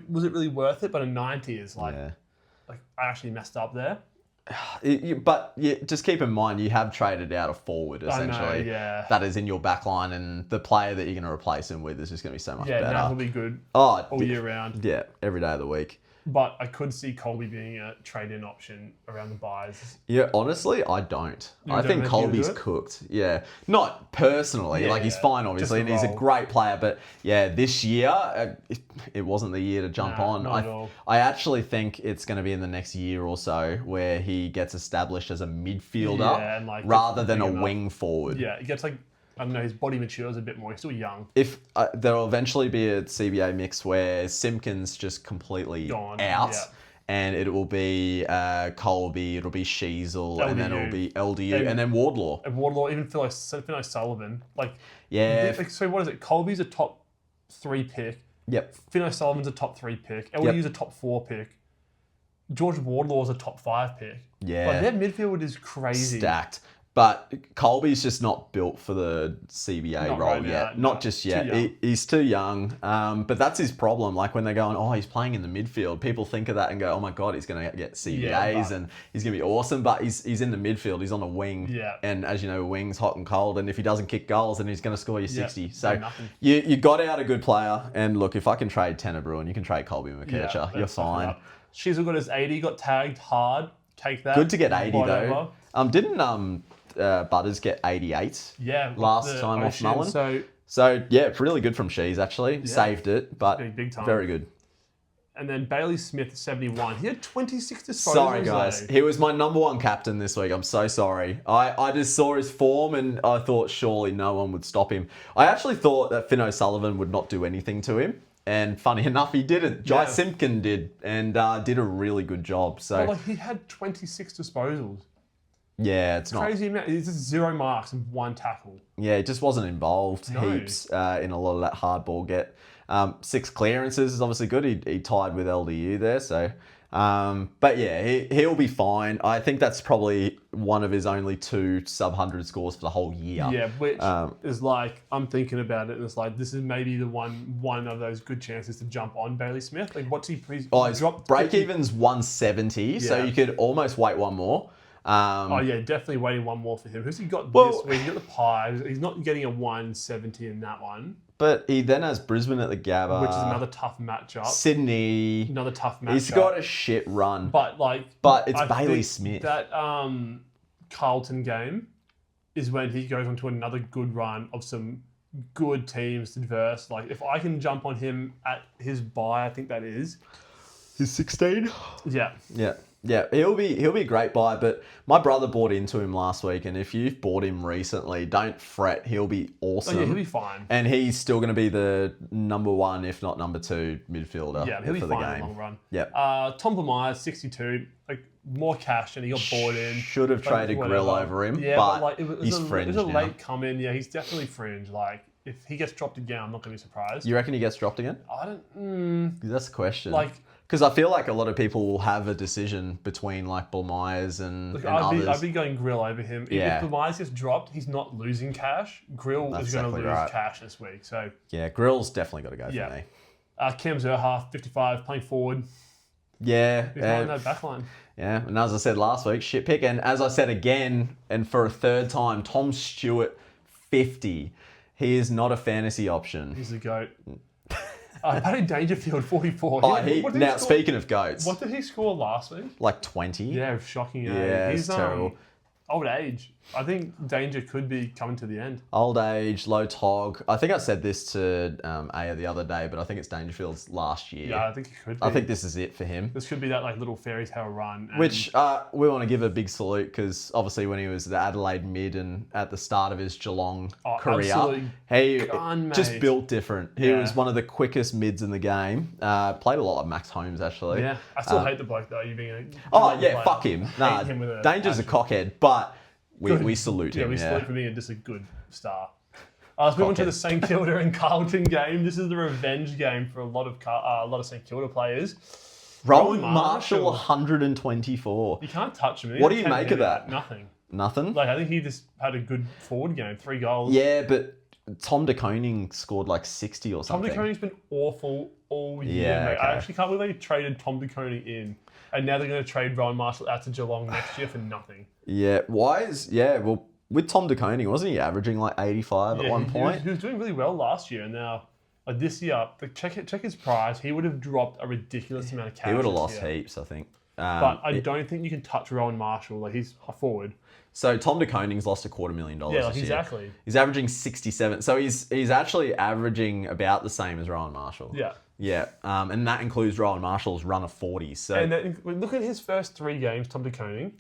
Was it really worth it? But a 90 is like I actually messed up there. But just keep in mind, you have traded out a forward, essentially. That is in your back line, and the player that you're going to replace him with is just going to be so much better. Yeah, now he'll be good all year round. Yeah, every day of the week. But I could see Colby being a trade-in option around the buys. Yeah, honestly, I don't. I think Colby's cooked. Yeah. Not personally. He's fine, obviously, and he's a great player. But, this year, it wasn't the year to jump on. Not at all. I actually think it's going to be in the next year or so where he gets established as a midfielder rather than a wing forward. Yeah, he gets I don't know, his body matures a bit more. He's still young. If there'll eventually be a CBA mix where Simpkins just completely out, and it will be Colby, it'll be Sheasel, and then it'll be LDU, and then Wardlaw. And Wardlaw, even Phil O'Sullivan. Yeah. So what is it? Colby's a top 3 pick. Yep. Finn O'Sullivan's a top 3 pick. LDU's a top 4 pick. George Wardlaw's a top 5 pick. Yeah. Their midfield is crazy. Stacked. But Colby's just not built for the CBA role yet. Not just yet. He's too young. But that's his problem. Like when they're going, oh, he's playing in the midfield. People think of that and go, oh my God, he's going to get CBAs and he's going to be awesome. But he's in the midfield. He's on a wing. Yeah. And as you know, wing's hot and cold. And if he doesn't kick goals, then he's going to score you 60. So you got out a good player. And look, if I can trade Tanner Bruin, you can trade Colby McKercher. You're fine. She's got his 80, got tagged hard. Take that. Good to get 80 though. Didn't Butters get 88 last time off Mullen. So yeah, really good from Shees actually. Saved it, but big time. Very good. And then Bailey Smith, 71. He had 26 disposals. Sorry, guys. He was my number 1 captain this week. I'm so sorry. I just saw his form and I thought surely no one would stop him. I actually thought that Finn O'Sullivan would not do anything to him. And funny enough, he didn't. Jai Simpkin did and did a really good job. So he had 26 disposals. Yeah, it's not crazy amount. It's just 0 marks and 1 tackle. Yeah, it just wasn't involved heaps in a lot of that hard ball get. 6 clearances is obviously good. He tied with LDU there, so. But yeah, he'll be fine. I think that's probably one of his only 2 sub-100 scores for the whole year. Yeah, which is I'm thinking about it, and it's this is maybe the one of those good chances to jump on Bailey Smith. What's he? He's dropped break even's 170, so you could almost wait one more. Definitely waiting one more for him. Who's he got this week? He got the Pies. He's not getting a 170 in that one. But he then has Brisbane at the Gabba. Which is another tough matchup. Sydney. Another tough matchup. He's got a shit run. But it's Bailey Smith. That Carlton game is when he goes onto another good run of some good teams to verse. If I can jump on him at his bye, I think that is. He's 16? Yeah. Yeah. Yeah, he'll be a great buy, but my brother bought into him last week, and if you've bought him recently, don't fret. He'll be awesome. He'll be fine. And he's still going to be the number 1, if not number 2, midfielder he'll be for fine the game. in the long run. Yeah. Tom Blamire, 62. More cash, and he got bought in. Should have traded Grill over him, but he's fringe now. It was a now. late come in. Yeah, he's definitely fringe. If he gets dropped again, I'm not going to be surprised. You reckon he gets dropped again? I don't... That's the question. Because I feel like a lot of people will have a decision between Blamires and others. I'd be going Grill over him. If Blamires gets dropped, he's not losing cash. Grill is going to lose cash this week. So yeah, Grill's definitely got to go for me. Cam Zerha, 55, playing forward. Yeah. He's on that backline. Yeah, and as I said last week, shit pick. And as I said again, and for a third time, Tom Stewart, 50. He is not a fantasy option. He's the GOAT. Paddy Dangerfield, 44. Speaking of GOATs. What did he score last week? 20. Yeah, shocking. Yeah, he's terrible. Old age. I think Danger could be coming to the end. Old age, low tog. I think I said this to Aya the other day, but I think it's Dangerfield's last year. Yeah, I think it could be. I think this is it for him. This could be that little fairy tale run. Which we want to give a big salute because obviously when he was the Adelaide mid and at the start of his Geelong career, he just built different. He was one of the quickest mids in the game. Played a lot like Max Holmes actually. Yeah, I still hate the bloke though. You being a fuck him. Nah, Danger's a cockhead, but we salute him. Yeah, we salute for being just a good star. Let's move on to the St Kilda and Carlton game. This is the revenge game for a lot of St Kilda players. Rowan Marshall, 124. You can't touch him. What do you make of that? Nothing. Nothing? I think he just had a good forward game. 3 goals. Yeah, but Tom de Koning scored 60 or something. Tom de Koning's been awful all year, mate. Okay. I actually can't believe they traded Tom de Koning in. And now they're going to trade Rowan Marshall out to Geelong next year for nothing. Yeah, with Tom de Koning, wasn't he averaging 85 at one point? He was doing really well last year, and now this year, check his price, he would have dropped a ridiculous amount of cash. He would have lost heaps, I think. But I don't think you can touch Rowan Marshall. He's a forward. So Tom de Koning's lost $250,000 Yeah, this exactly. year. He's averaging 67. So he's actually averaging about the same as Rowan Marshall. Yeah. Yeah, and that includes Rowan Marshall's run of 40. So look at his first 3 games, Tom de Koning.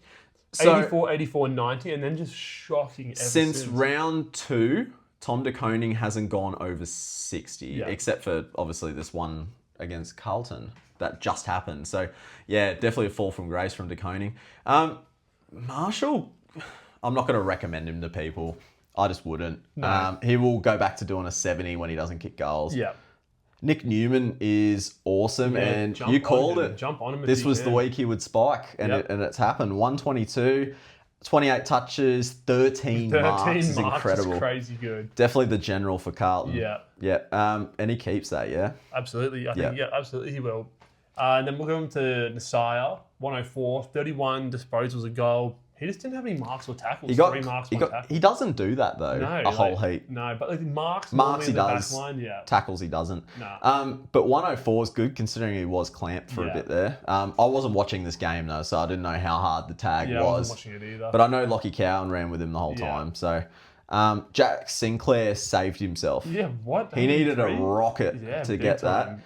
So, 84, 84, 90, and then just shocking ever since round 2, Tom de Koning hasn't gone over 60, except for obviously this one against Carlton. That just happened. So, yeah, definitely a fall from grace from De Koning. Marshall, I'm not going to recommend him to people. I just wouldn't. No. He will go back to doing a 70 when he doesn't kick goals. Yeah. Nick Newman is awesome, and you called it. Jump on him. This was the week he would spike, and it's happened. 122, 28 touches, 13 marks is incredible. Is crazy good. Definitely the general for Carlton. Yeah. Yeah. And he keeps that, yeah? Absolutely. I think, absolutely he will. And then we'll go on to Nasiah, 104, 31 disposals, a goal. He just didn't have any marks or tackles. 3 marks, 1 tackle. He doesn't do that, though, a whole heap. No, but like marks he does. Back line, Tackles he doesn't. No. But 104 is good considering he was clamped for a bit there. I wasn't watching this game, though, so I didn't know how hard the tag was. I wasn't watching it either. But I know Lockie Cowan ran with him the whole time, so... Jack Sinclair saved himself. Yeah, what? He needed a rocket to get that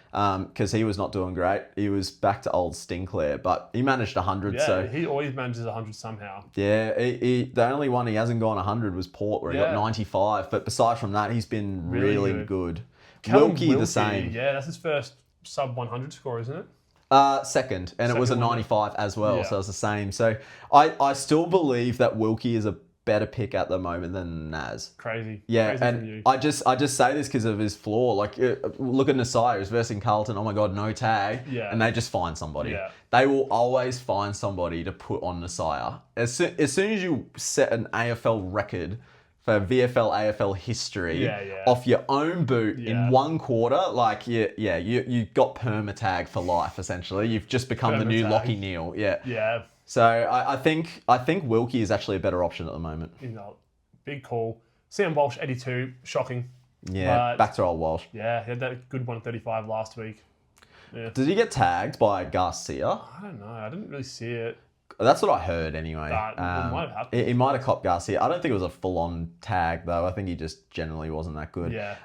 because he was not doing great. He was back to old Stinclair, but he managed 100. Yeah, so he always manages 100 somehow. Yeah, the only one he hasn't gone 100 was Port, where he got 95. But besides from that, he's been really good. Wilkie the same. Yeah, that's his first sub 100 score, isn't it? Second, and it was a 95 as well, so it's the same. So I still believe that Wilkie is a better pick at the moment than Naz. Crazy. Yeah, Crazy and I just say this because of his flaw. Like, look at Nasiah, who's versing Carlton. Oh my God, no tag. Yeah. And they just find somebody. Yeah. They will always find somebody to put on Nasiah. As soon as you set an AFL record for VFL AFL history off your own boot in 1 quarter, like you got perma tag for life. Essentially, you've just become the new Lockie Neal. Yeah. Yeah. So I think Wilkie is actually a better option at the moment. Big call. Sam Walsh, 82, shocking. Yeah, back to old Walsh. Yeah, he had that good 135 last week. Yeah. Did he get tagged by Garcia? I don't know. I didn't really see it. That's what I heard anyway. It might have happened. He might have copped Garcia. I don't think it was a full-on tag, though. I think he just generally wasn't that good. Yeah.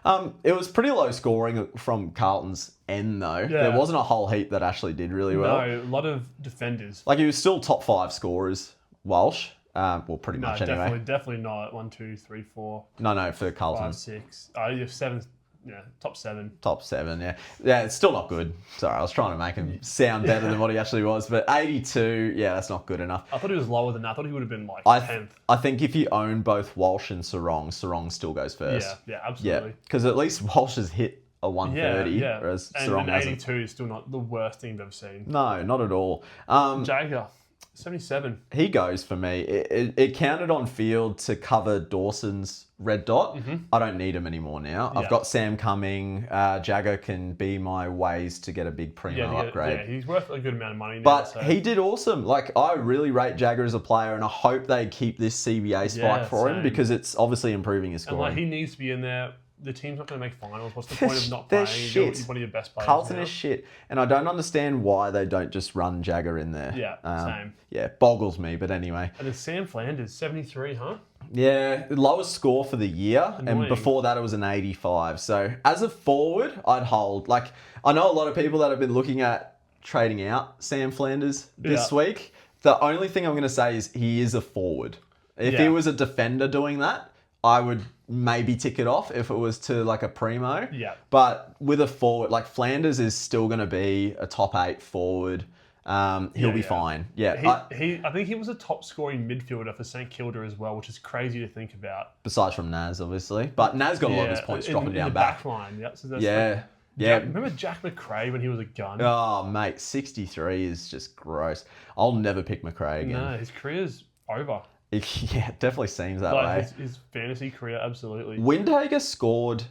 It was pretty low scoring from Carlton's end, though. Yeah. There wasn't a whole heap that actually did really well. No, a lot of defenders. Like, he was still top 5 scorers, Walsh. Well, pretty much anyway. Definitely not. 1, 2, 3, 4. No, for Carlton. 5, 6. You have 7. Yeah, top 7. Top 7, yeah. Yeah, it's still not good. Sorry, I was trying to make him sound better than what he actually was. But 82, yeah, that's not good enough. I thought he was lower than that. I thought he would have been like 10th. I think if you own both Walsh and Sarong still goes first. Yeah, absolutely. Because at least Walsh has hit a 130, whereas Sarong hasn't. 82 is still not the worst thing I've ever seen. No, not at all. Jagger, 77. He goes for me. It counted on field to cover Dawson's red dot. Mm-hmm. I don't need him anymore now. I've got Sam coming. Jagger can be my ways to get a big primo upgrade. Yeah, he's worth a good amount of money now. But he did awesome. Like, I really rate Jagger as a player, and I hope they keep this CBA spike for him because it's obviously improving his scoring. And he needs to be in there. The team's not going to make finals. What's the point of not playing? Shit. One of your best players. Carlton is shit. And I don't understand why they don't just run Jagger in there. Yeah, same. Yeah, boggles me, but anyway. And then Sam Flanders, 73, huh? Yeah, lowest score for the year. Annoying. And before that, it was an 85. So as a forward, I'd hold. Like, I know a lot of people that have been looking at trading out Sam Flanders this week. The only thing I'm going to say is he is a forward. If he was a defender doing that, I would maybe tick it off if it was to like a primo. Yeah. But with a forward, like Flanders is still going to be a top 8 forward. He'll be fine. Yeah. I think he was a top scoring midfielder for St Kilda as well, which is crazy to think about. Besides from Naz, obviously. But Naz got a lot of his points dropping down back. Line. Yeah. So remember Jack McRae when he was a gun? Oh, mate, 63 is just gross. I'll never pick McRae again. No, his career's over. Yeah, it definitely seems that way. His fantasy career, absolutely. Windhager scored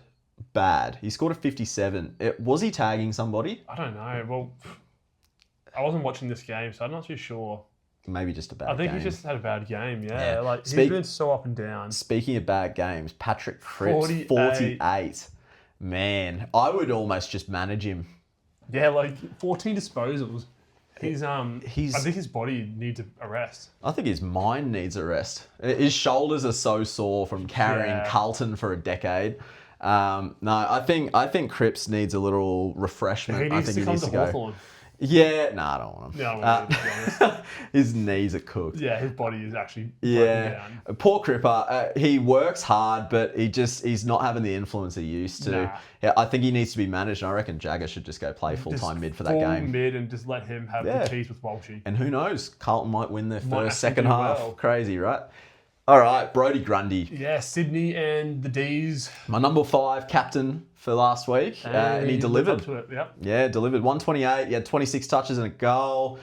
bad. He scored a 57. Was he tagging somebody? I don't know. Well, I wasn't watching this game, so I'm not too sure. Maybe just a bad game. I think he's just had a bad game, yeah. Like, he's been so up and down. Speaking of bad games, Patrick Cripps, 48. Man, I would almost just manage him. Yeah, like 14 disposals. I think his body needs a rest. I think his mind needs a rest. His shoulders are so sore from carrying Carlton for a decade. No, I think Cripps needs a little refreshment. He needs to go. Yeah, nah, I don't want him. No, I wouldn't either, to be honest. His knees are cooked. Yeah, his body is actually broken Yeah, down. poor Cripper. He works hard, but he's not having the influence he used to. Nah. Yeah, I think he needs to be managed. And I reckon Jagger should just go play full time mid for that Full game. mid and just let him have the cheese with Walshy. And who knows? Carlton might win their Might first, actually second do half. well. Crazy, right? All right, Brody Grundy, Yeah, Sydney and the D's. my number 5 captain for last week, and he delivered. Up to it, yep. Yeah, delivered 128. He had 26 touches and a goal.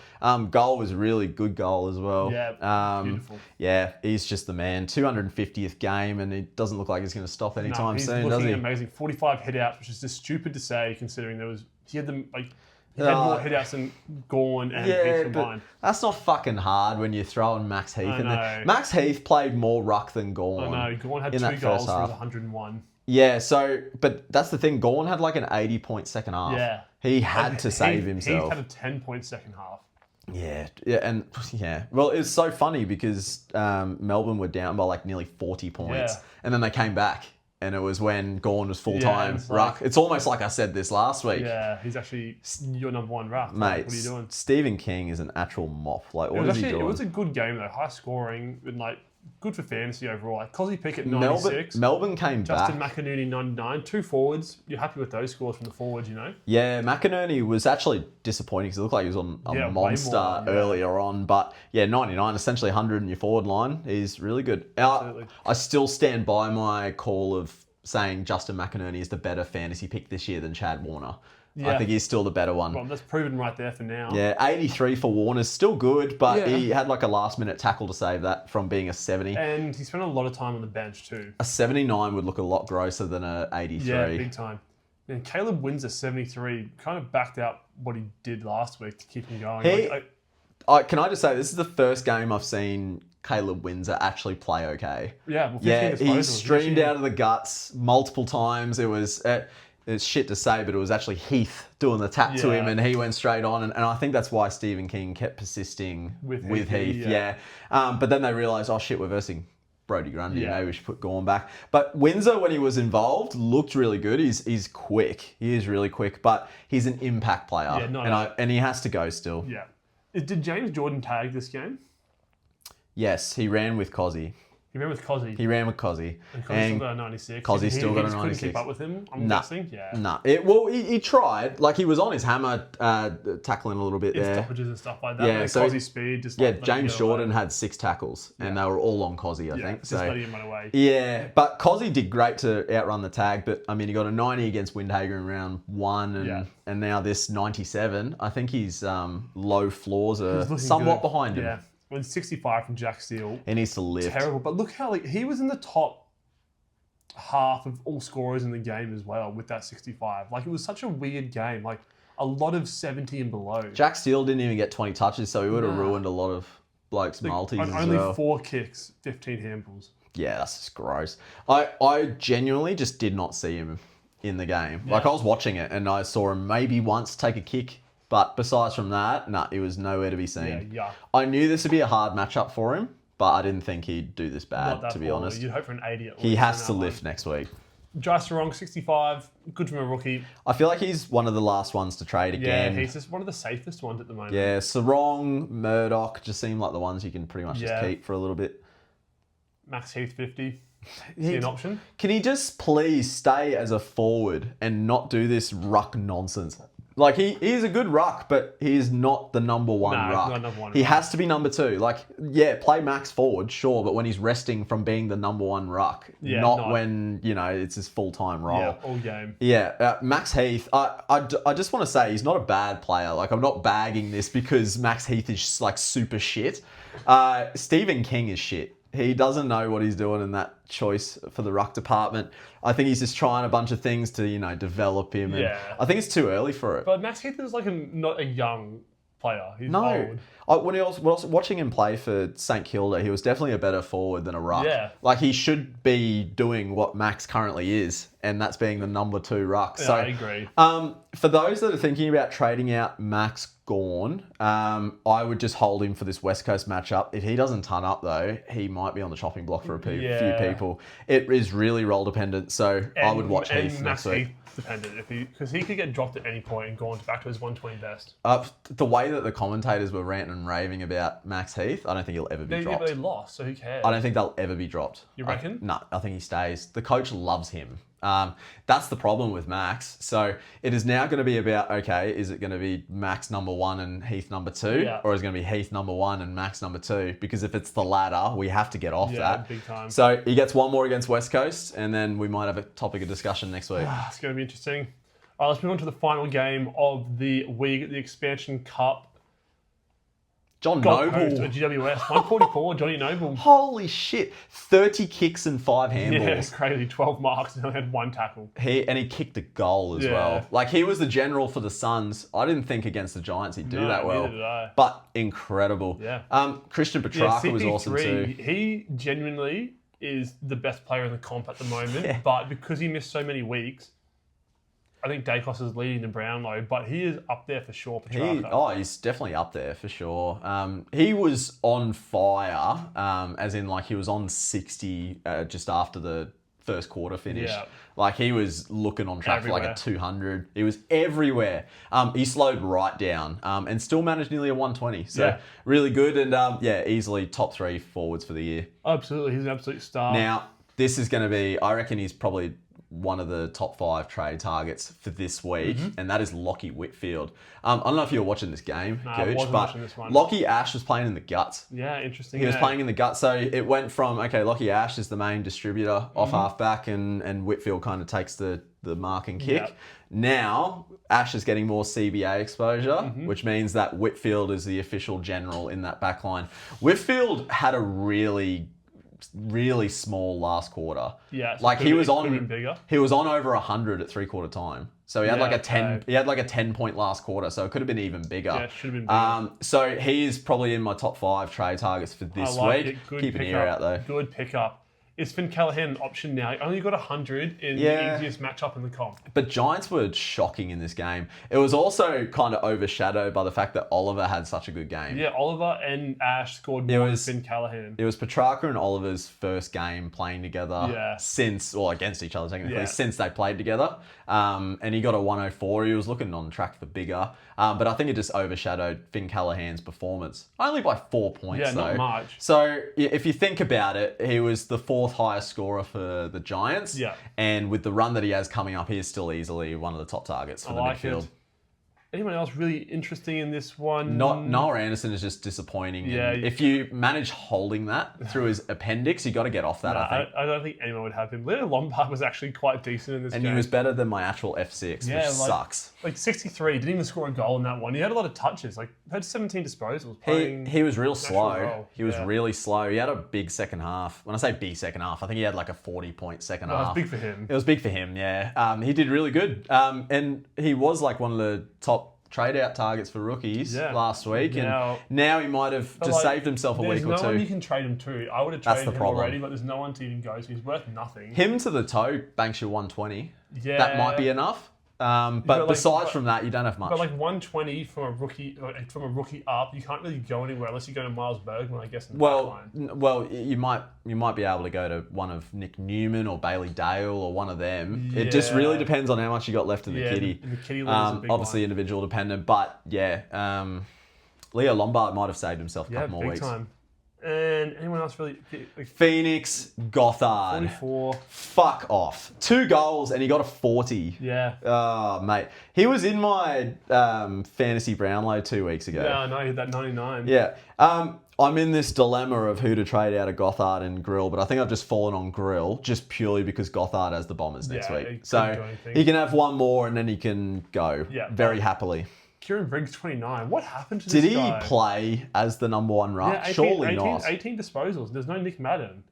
Goal was a really good goal as well. Yeah, beautiful. Yeah, he's just the man. 250th game, and it doesn't look like he's going to stop anytime he's soon, does looking he? amazing. 45 hitouts, which is just stupid to say considering he had them like. He had more hitouts than Gawn and Heath combined. That's not fucking hard when you're throwing Max Heath in there. Max Heath played more ruck than Gawn. I know. Gawn had in 2 that goals first for half. 101. Yeah, but that's the thing. Gawn had like an 80-point second half. Yeah. He had to save himself. Heath had a 10-point second half. Yeah. Well, it was so funny because Melbourne were down by like nearly 40 points, and then they came back, and it was when Gawn was full-time ruck. It's almost like I said this last week. Yeah, he's actually your number 1 ruck. Mate, what are you doing? Stephen King is an actual mop. Like, what is he doing? It was a good game though, high scoring and like good for fantasy overall. Like Cozzy Pickett 96. Melbourne came Justin back. McInerney 99. 2 forwards. You're happy with those scores from the forwards, you know? Yeah, McInerney was actually disappointing because it looked like he was on a monster earlier on. But yeah, 99, essentially 100 in your forward line. He's really good. Absolutely. I still stand by my call of saying Justin McInerney is the better fantasy pick this year than Chad Warner. I think he's still the better one. Well, that's proven right there for now. Yeah, 83 for Warner's still good, but he had like a last-minute tackle to save that from being a 70. And he spent a lot of time on the bench too. A 79 would look a lot grosser than a 83. Yeah, big time. And Caleb Windsor 73 kind of backed out what he did last week to keep him going. Can I just say, this is the first game I've seen Caleb Windsor actually play okay. Yeah, he streamed out of the guts multiple times. It was... it's shit to say, but it was actually Heath doing the tap to him, and he went straight on. And I think that's why Stephen King kept persisting with Heath. Yeah. But then they realised, oh shit, we're versing Brody Grundy. Maybe we should put Gawn back. But Windsor, when he was involved, looked really good. He's quick. He is really quick, but he's an impact player. And he has to go still. Yeah. Did James Jordan tag this game? Yes, he ran with Cozzy. He ran with Cozzy. And Cozzy still got a 96. Cozzy still got a 96. Couldn't keep up with him, I'm guessing. Yeah. Nah. He tried. Like, he was on his hammer tackling a little bit there. Stoppages and stuff like that. Yeah, so Cozzy's speed just James Jordan had 6 tackles, and they were all on Cozzy, I think. Just letting him run away. Yeah, but Cozzy did great to outrun the tag, but I mean, he got a 90 against Windhager in round 1, and now this 97. I think his low floors are somewhat behind him. Yeah. When 65 from Jack Steele. He needs to lift. Terrible. But look how he was in the top half of all scorers in the game as well with that 65. Like, it was such a weird game. Like, a lot of 70 and below. Jack Steele didn't even get 20 touches, so he would have ruined a lot of blokes' multis as well. Only 4 kicks, 15 handballs. Yeah, that's just gross. I genuinely just did not see him in the game. Yeah. Like, I was watching it, and I saw him maybe once take a kick. But besides from that, he was nowhere to be seen. Yeah. I knew this would be a hard matchup for him, but I didn't think he'd do this bad, to be honest. You'd hope for an 80 at least. He has to lift next week. Jai Sarong, 65. Good from a rookie. I feel like he's one of the last ones to trade again. Yeah, he's just one of the safest ones at the moment. Yeah, Sarong, Murdoch just seem like the ones you can pretty much just keep for a little bit. Max Heath, 50. Is he an option? Can he just please stay as a forward and not do this ruck nonsense? Like, he's a good ruck, but he's not the number 1 ruck. Not number 1 he has to be number 2. Like, play Max forward, sure, but when he's resting from being the number 1 ruck, not when, it's his full-time role. Yeah, all game. Yeah, Max Heath, I just want to say he's not a bad player. Like, I'm not bagging this because Max Heath is, like, super shit. Stephen King is shit. He doesn't know what he's doing in that choice for the ruck department. I think he's just trying a bunch of things to, develop him. And I think it's too early for it. But Max Heath is like not a young player. He's old. When I was watching him play for St Kilda, he was definitely a better forward than a ruck. Yeah. Like, he should be doing what Max currently is, and that's being the number 2 ruck. Yeah, I agree. For those that are thinking about trading out Max, gone. I would just hold him for this West Coast matchup. If he doesn't turn up, though, he might be on the chopping block for a few people. It is really role dependent, so I would watch Heath next week. Dependent, because he could get dropped at any point and go back to his 120 best. The way that the commentators were ranting and raving about Max Heath, I don't think he'll ever be dropped. They lost, so who cares? I don't think they'll ever be dropped. You reckon? No, I think he stays. The coach loves him. That's the problem with Max. So it is now going to be about, okay, is it going to be Max number 1 and Heath number 2? Yeah. Or is it going to be Heath number 1 and Max number 2? Because if it's the latter, we have to get off that. Big time. So he gets one more against West Coast, and then we might have a topic of discussion next week. It's going to be interesting. All right, let's move on to the final game of the week, the Expansion Cup. John Gold Noble. Coast, GWS, 144, Johnny Noble. Holy shit. 30 kicks and 5 handballs. Yeah, it's crazy. 12 marks and only had 1 tackle. He kicked a goal as well. Like, he was the general for the Suns. I didn't think against the Giants he'd do that well. Neither did I. But incredible. Yeah. Christian Petrarca was awesome too. He genuinely is the best player in the comp at the moment. But because he missed so many weeks, I think Dacos is leading the Brownlow, but he is up there for sure, Petrarca. He's definitely up there for sure. He was on fire, as in like he was on 60 just after the first quarter finished. Yeah. Like he was looking on track Everywhere. for like a 200. He was everywhere. He slowed right down and still managed nearly a 120. So really good and easily top 3 forwards for the year. Absolutely, he's an absolute star. Now, this is going to be, I reckon he's probably one of the top 5 trade targets for this week, and that is Lockie Whitfield. I don't know if you were watching this game, Gooch, but watching this one. Lockie Ash was playing in the guts. Yeah, interesting. He was playing in the guts, so it went from, okay, Lockie Ash is the main distributor off halfback, and Whitfield kind of takes the mark and kick. Yep. Now, Ash is getting more CBA exposure, which means that Whitfield is the official general in that back line. Whitfield had a really small last quarter. Yeah, so like he was on bigger. He was on over 100 at 3/4 time. So he had like a 10 he had like a 10-point last quarter, so it could have been even bigger. Yeah, it should have been bigger. So he is probably in my top 5 trade targets for this week. Keep an ear out though. Good pickup. Is Finn Callahan an option now? He only got 100 in the easiest matchup in the comp. But Giants were shocking in this game. It was also kind of overshadowed by the fact that Oliver had such a good game. Yeah, Oliver and Ash scored more than Finn Callahan. It was Petrarca and Oliver's first game playing together since, or against each other technically, since they played together. And he got a 104. He was looking on track for bigger. But I think it just overshadowed Finn Callahan's performance. Only by 4 points, though. Not much. So if you think about it, he was the 4th highest scorer for the Giants. Yeah. And with the run that he has coming up, he is still easily one of the top targets for the midfield. Anyone else really interesting in this one? Noah Anderson is just disappointing. Yeah. If you manage holding that through his appendix, you got to get off that, I think. I don't think anyone would have him. Leo Lombard was actually quite decent in this game. And he was better than my actual F6, which sucks. Like 63, didn't even score a goal in that one. He had a lot of touches. Like, had 17 disposals. He was real slow. Role. He was really slow. He had a big second half. When I say big second half, I think he had like a 40-point second half. It was big for him. It was big for him, yeah. He did really good. And he was like one of the top trade-out targets for rookies last week. And now he might have just saved himself a week or two. There's no one you can trade him to. I would have traded him already, but there's no one to even go to. He's worth nothing. Him to the toe banks you 120. Yeah. That might be enough. But besides from that, you don't have much. But like 120 from a rookie up, you can't really go anywhere unless you go to Miles Bergman, I guess. In the well, you might be able to go to one of Nick Newman or Bailey Dale or one of them. It just really depends on how much you got left in the kitty. The kitty league is a big obviously one. individual dependent, but Leo Lombard might have saved himself a couple more weeks. Time. And anyone else really? Phoenix Gothard. 44. Fuck off. 2 goals and he got a 40. Yeah. Oh, mate. He was in my fantasy Brownlow 2 weeks ago. Yeah, I know. He had that 99. Yeah. I'm in this dilemma of who to trade out of Gothard and Grill, but I think I've just fallen on Grill just purely because Gothard has the Bombers next week. So he can have one more and then he can go very happily. Kieran Briggs, 29. What happened to this guy? Did he play as the number 1 ruck? Yeah, 18, Surely not. 18 disposals. There's no Nick Madden.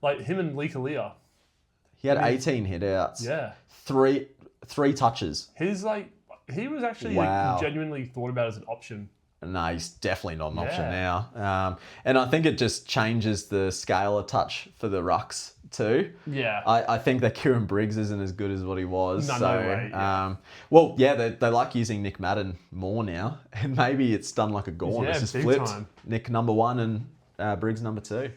Like him and Lee Kalia. He had 18 hit-outs. Yeah. Three touches. He was actually genuinely thought about as an option. No, he's definitely not an option now. And I think it just changes the scale a touch for the rucks too. Yeah. I think that Kieran Briggs isn't as good as what he was. No way, yeah. Well, yeah, they like using Nick Madden more now, and maybe it's done like a gaunt. Yeah, It's just big flipped. time. Nick number 1 and Briggs number 2.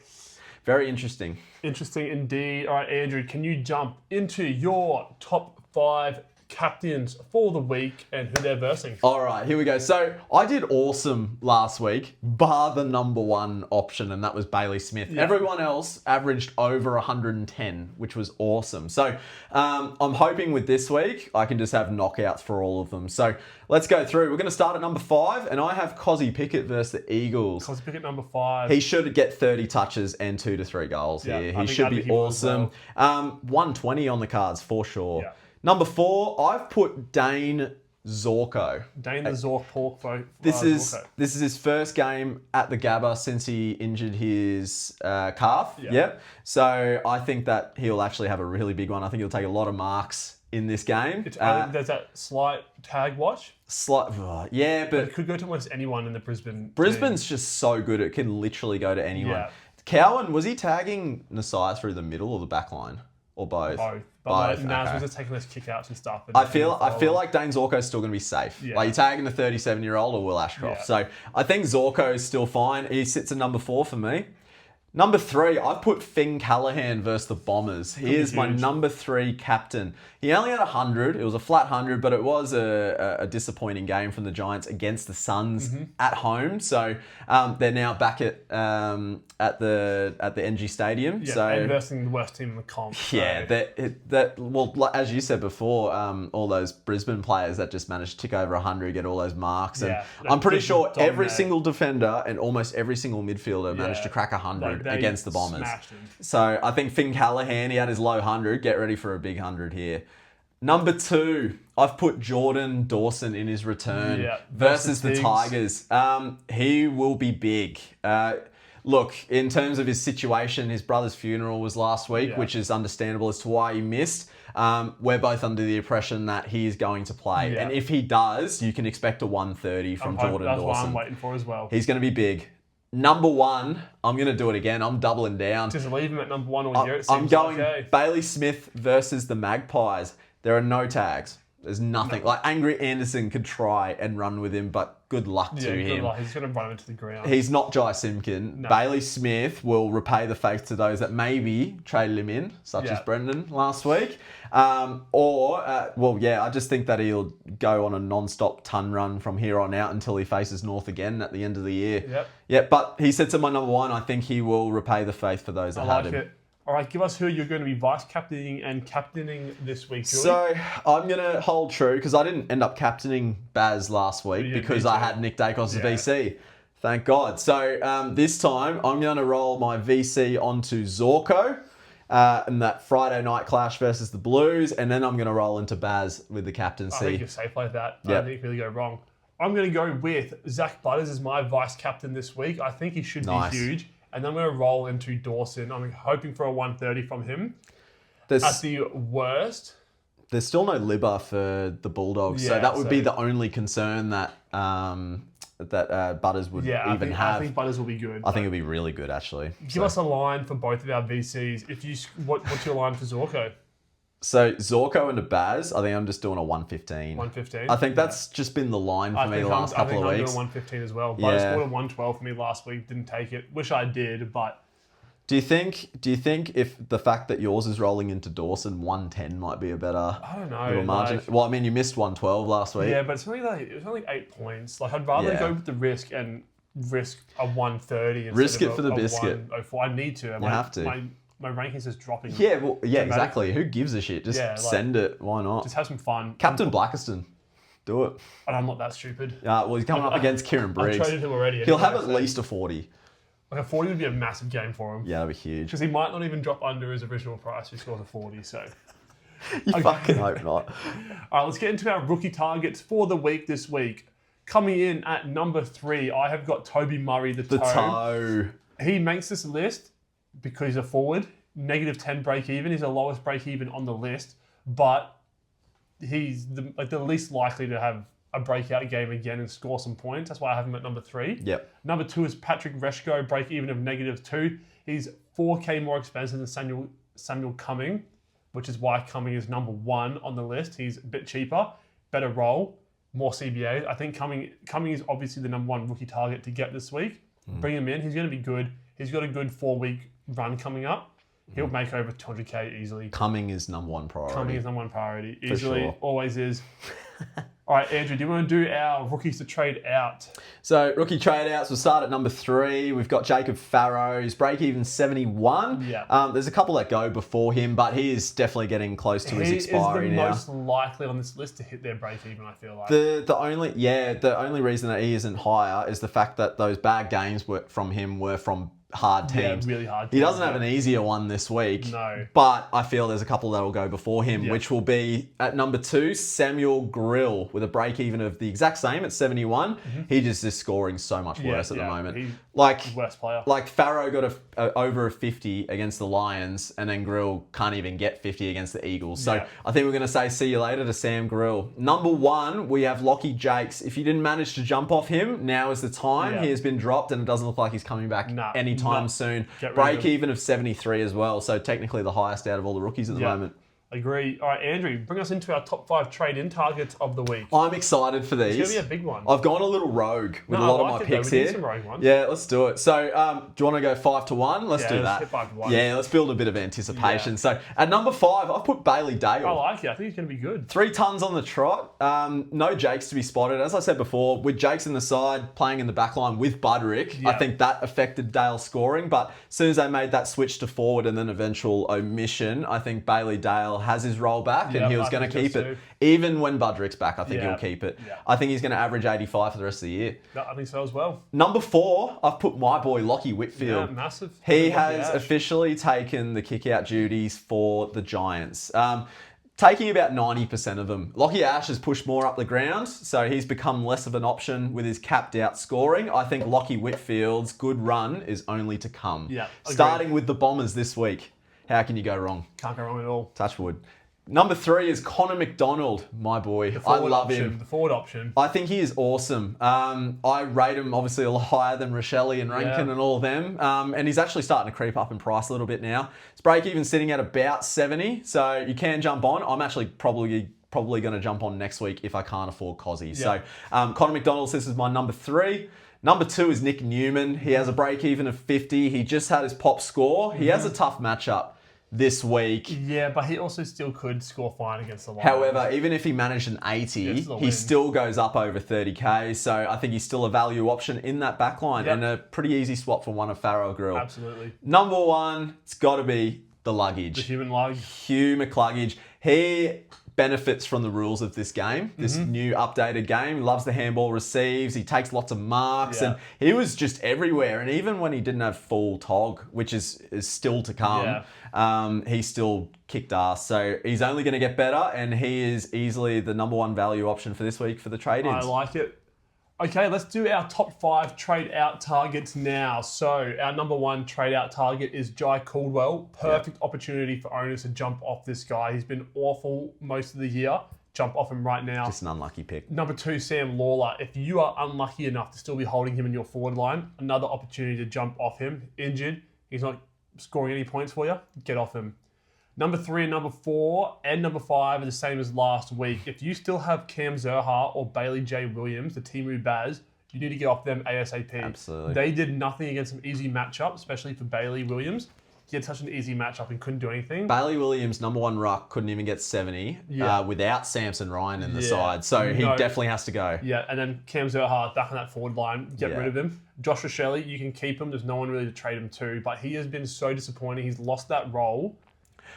Very interesting. Interesting indeed. All right, Andrew, can you jump into your top 5 captains for the week and who they're versing? All right, here we go. So I did awesome last week, bar the number 1 option, and that was Bailey Smith. Yeah. Everyone else averaged over 110, which was awesome. So I'm hoping with this week, I can just have knockouts for all of them. So let's go through. We're going to start at number 5, and I have Cozzy Pickett versus the Eagles. Cozzy Pickett number 5. He should get 30 touches and 2 to 3 goals Yeah, here. I He think should he be will as awesome. 120 on the cards for sure. Yeah. Number 4, I've put Dane Zorko. Dane the Zork Pork. This Zorko. is his first game at the Gabba since he injured his calf. Yeah. Yep. So I think that he'll actually have a really big one. I think he'll take a lot of marks in this game. There's that slight tag watch. Yeah, It but could go to almost anyone in the Brisbane. Brisbane's just so good. It can literally go to anyone. Yeah. Cowan, was he tagging Nasai through the middle or the back line? Or both? Both. But Both. Naz Okay. was just taking those kickouts and stuff. I feel like Dane Zorko's still going to be safe. Yeah. Like you're tagging the 37-year-old or Will Ashcroft. Yeah. So I think Zorko's still fine. He sits at number 4 for me. Number 3, I've put Finn Callahan versus the Bombers. He is my number 3 captain. He only had 100. It was a flat 100, but it was a disappointing game from the Giants against the Suns at home. So they're now back at the NG Stadium. Yeah, so and versing the worst team in the comp. So. yeah, well, as you said before, all those Brisbane players that just managed to tick over 100, get all those marks, and Yeah, I'm pretty just sure every dominate. single defender and almost every single midfielder managed to crack 100 Like, they against the Bombers. smashed him. So I think Finn Callahan, he had his low 100. Get ready for a big 100 here. Number 2, I've put Jordan Dawson in his return Yeah, versus the Tiggs. Tigers. He will be big. Look, in terms of his situation, his brother's funeral was last week, Yeah. which is understandable as to why he missed. We're both under the impression that he is going to play. Yeah. And if he does, you can expect a 130 from Jordan That's what I'm Dawson. waiting for as well. He's going to be big. Number 1, I'm going to do it again. I'm doubling down. Just leave him at number 1 all year. It I'm seems going okay. Bailey Smith versus the Magpies. There are no tags. There's nothing. Like Angry Anderson could try and run with him, but good luck to Good him. luck. He's going to run him into the ground. He's not Jai Simpkin. No. Bailey Smith will repay the faith to those that maybe traded him in, such as Brendan last week. I just think that he'll go on a non-stop ton run from here on out until he faces North again at the end of the year. Yep. Yeah, but he sits at my number 1. I think he will repay the faith for those that I had like him. it. All right, give us who you're going to be vice-captaining and captaining this week, Julie. So I'm going to hold true because I didn't end up captaining Baz last week Yeah, because me I too. had Nick Dacos as Yeah. VC. Thank God. So this time I'm going to roll my VC onto Zorko in that Friday night clash versus the Blues, and then I'm going to roll into Baz with the I think captaincy. you're safe like that. I Yep. don't think you really go wrong. I'm going to go with Zach Butters as my vice-captain this week. I think he should Nice. be huge. And then I'm going to roll into Dawson. I'm hoping for a 130 from him. At There's the worst, still no Libba for the Bulldogs, so Yeah, that would be so- the only concern that Butters would I even think, have. I think Butters will be good. I think it'd be really good actually. Give us a line for both of our VCs. What's your line for Zorko? So Zorko into Baz, I think I'm just doing a 115. 115? I think that's just been the line for me the last couple of I'm weeks. doing 115 as well. Butters Yeah. scored a 112 for me last week. Didn't take it. Wish I did, but Do you think if the fact that yours is rolling into Dawson, 110 might be a better I don't know. little margin? like- Well, I mean, you missed 112 last week. yeah, but it was only 8 points. Like I'd rather Yeah. go with the risk and risk a 130 instead Risk of it for the biscuit. 104. I need to. You have to. My rankings is dropping. Yeah, well, yeah, Dramatically. exactly. Who gives a shit? Just Yeah, like- send it. Why not? Just have some fun. Captain Blackiston. Do it. And I'm not that stupid. Well, he's coming up against Kieran I've Briggs. traded him already. He'll anyway, have at so- least a 40. Like a 40 would be a massive game for him. Yeah, that'd be huge. Because he might not even drop under his original price if he scores a 40. So, You fucking hope not. all right, let's get into our rookie targets for the week this week. Coming in at number 3, I have got Toby Murray, the The toe. He makes this list because he's a forward, -10 break even. He's the lowest break even on the list, but he's the least likely to have a breakout game again and score some points. That's why I have him at number 3. Yep. Number 2 is Patrick Reshko, break even of -2. He's 4K more expensive than Samuel Cumming, which is why Cumming is number 1 on the list. He's a bit cheaper, better role, more CBA. I think Cumming is obviously the number 1 rookie target to get this week. Bring him in. He's going to be good. He's got a good 4-week run coming up. He'll make over 200K easily. Cumming is number 1 priority. Cumming is number 1 priority. Easily, sure. always is. All right, Andrew, do you want to do our rookies to trade out? So rookie trade outs, we'll start at number 3. We've got Jacob Farrow. His break even 71. Yeah. There's a couple that go before him, but he is definitely getting close to his expiry He is the now. most likely on this list to hit their break even, I feel like. The only reason that he isn't higher is the fact that those bad games were from hard teams. Yeah, really hard teams. He doesn't have an easier one this week. No. But I feel there's a couple that will go before him, Yeah. which will be at number 2, Samuel Grill, with a break even of the exact same at 71. He just is scoring so much worse at the moment. He's Like, the worst player. like Farrow got over a 50 against the Lions, and then Grill can't even get 50 against the Eagles. So Yeah. I think we're going to say see you later to Sam Grill. Number 1, we have Lockie Jakes. If you didn't manage to jump off him, now is the time. Yeah. He has been dropped, and it doesn't look like he's coming back anytime soon. Get rid of Break him. even of 73 as well, so technically the highest out of all the rookies at the moment. Agree. All right, Andrew, bring us into our top 5 trade-in targets of the week. I'm excited for these. It's going to be a big one. I've gone a little rogue with a lot of my picks We need here. some rogue ones. Yeah, let's do it. So, do you want to go 5 to 1? Let's do let's that. hit 5 to 1. Yeah, let's build a bit of anticipation. Yeah. So, at number 5, I've put Bailey Dale. I like it. I think he's going to be good. 3 tons on the trot. No Jakes to be spotted. As I said before, with Jakes in the side, playing in the back line with Budrick, I think that affected Dale's scoring. But as soon as they made that switch to forward and then eventual omission, I think Bailey Dale has his role back and he was going to keep it. Even when Budrick's back, I think he'll keep it. Yeah. I think he's going to average 85 for the rest of the year. No, I think so as well. Number 4, I've put my boy Lockie Whitfield. Yeah, massive. He Lockie has Ash. officially taken the kick-out duties for the Giants. Taking about 90% of them. Lockie Ash has pushed more up the ground, so he's become less of an option with his capped-out scoring. I think Lockie Whitfield's good run is only to come. Yeah, agreed. Starting with the Bombers this week. How can you go wrong? Can't go wrong at all. Touch wood. Number 3 is Connor McDonald, my boy. I love him. The forward option. I think he is awesome. I rate him obviously a lot higher than Rochelle and Rankin and all of them. And he's actually starting to creep up in price a little bit now. His break even sitting at about 70, so you can jump on. I'm actually probably going to jump on next week if I can't afford Cozzy. So Connor McDonald, this is my number 3. Number 2 is Nick Newman. He has a break even of 50. He just had his pop score. He has a tough matchup this week. Yeah, but he also still could score fine against the Lions. However, even if he managed an 80, he still goes up over 30k. So I think he's still a value option in that backline and a pretty easy swap for one of Farrow Grill. Absolutely. Number 1, it's got to be the luggage. The human lug. Hugh McCluggage. He benefits from the rules of this game, this new updated game. Loves the handball receives. He takes lots of marks and he was just everywhere. And even when he didn't have full tog, which is still to come, he still kicked ass. So he's only going to get better and he is easily the number 1 value option for this week for the trade-ins. I like it. Okay, let's do our top 5 trade out targets now. So our number 1 trade out target is Jai Caldwell. Perfect opportunity for owners to jump off this guy. He's been awful most of the year. Jump off him right now. Just an unlucky pick. Number 2, Sam Lawler. If you are unlucky enough to still be holding him in your forward line, another opportunity to jump off him. Injured. He's not scoring any points for you. Get off him. Number 3 and number 4 and number 5 are the same as last week. If you still have Cam Zerha or Bailey J. Williams, the Timu Baz, you need to get off them ASAP. Absolutely. They did nothing against an easy matchup, especially for Bailey Williams. He had such an easy matchup and couldn't do anything. Bailey Williams, number 1 ruck, couldn't even get 70 without Samson Ryan in the Yeah. side. So he definitely has to go. Yeah, and then Cam Zerha back on that forward line, get rid of him. Josh Rochelle, you can keep him. There's no one really to trade him to, but he has been so disappointing. He's lost that role.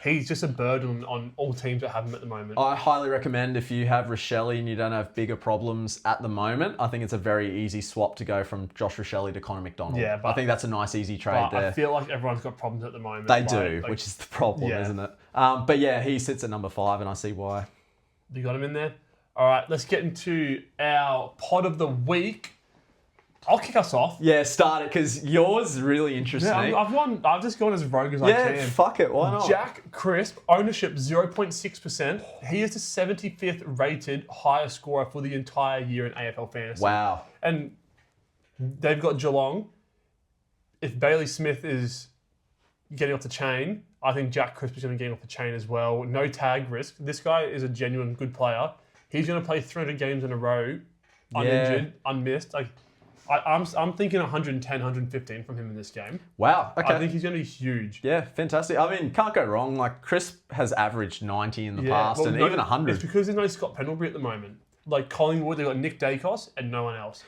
He's just a burden on all teams that have him at the moment. I highly recommend if you have Rochelle and you don't have bigger problems at the moment, I think it's a very easy swap to go from Josh Rochelle to Connor McDonald. Yeah, but I think that's a nice, easy trade there. I feel like everyone's got problems at the moment. They do, which is the problem, Yeah. isn't it? But yeah, he sits at number 5 and I see why. You got him in there? All right, let's get into our pod of the week. I'll kick us off. Yeah, start it because yours is really interesting. Yeah, I've just gone as rogue as I can. Yeah, fuck it, why not? Jack Crisp, ownership 0.6%. He is the 75th rated highest scorer for the entire year in AFL Fantasy. Wow. And they've got Geelong. If Bailey Smith is getting off the chain, I think Jack Crisp is going to get off the chain as well. No tag risk. This guy is a genuine good player. He's going to play 300 games in a row, uninjured, unmissed. Like, I'm thinking 110, 115 from him in this game. Wow. Okay. I think he's going to be huge. Yeah, fantastic. I mean, can't go wrong. Like, Crisp has averaged 90 in the past and even 100. It's because there's no Scott Pendlebury at the moment. Like Collingwood, they've got Nick Dacos and no one else.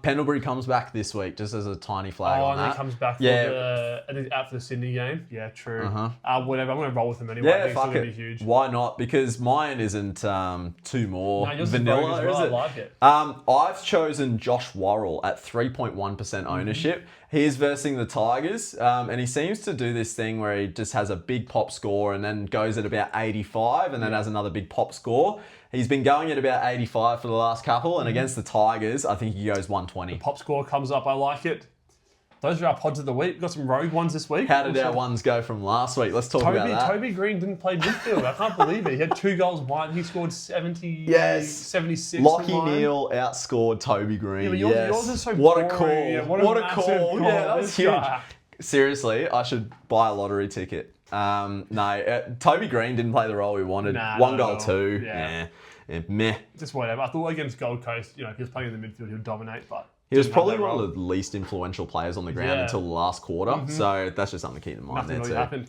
Pendlebury comes back this week, just as a tiny flag on and that. then he comes back and he's out for the Sydney game. Yeah, true. Whatever, I'm going to roll with him anyway. Yeah, I think fuck it's going to it. be huge. Why not? Because mine isn't too more No, yours vanilla, is is it? I like it. I've chosen Josh Worrell at 3.1% ownership. He's versing the Tigers, and he seems to do this thing where he just has a big pop score and then goes at about 85 and then has another big pop score. He's been going at about 85 for the last couple, and against the Tigers, I think he goes 120. Pop score comes up. I like it. Those are our pods of the week. We've got some rogue ones this week. How did our ones go from last week? Let's talk about that. Toby Green didn't play midfield. I can't believe it. He had 2 goals, one. He scored 70, 76. Lockie Neal outscored Toby Green. Yeah, but yours is so what a boring. call. Yeah, what a massive call. goal. Yeah, that was This huge. guy. Seriously, I should buy a lottery ticket. Toby Green didn't play the role we wanted. Nah, One not goal, at all. two. Yeah. Meh. Just whatever. I thought against Gold Coast, if he was playing in the midfield, he would dominate, but He was didn't have probably that one role. of the least influential players on the ground Yeah. until the last quarter. So that's just something to keep in mind Nothing really there too. happened.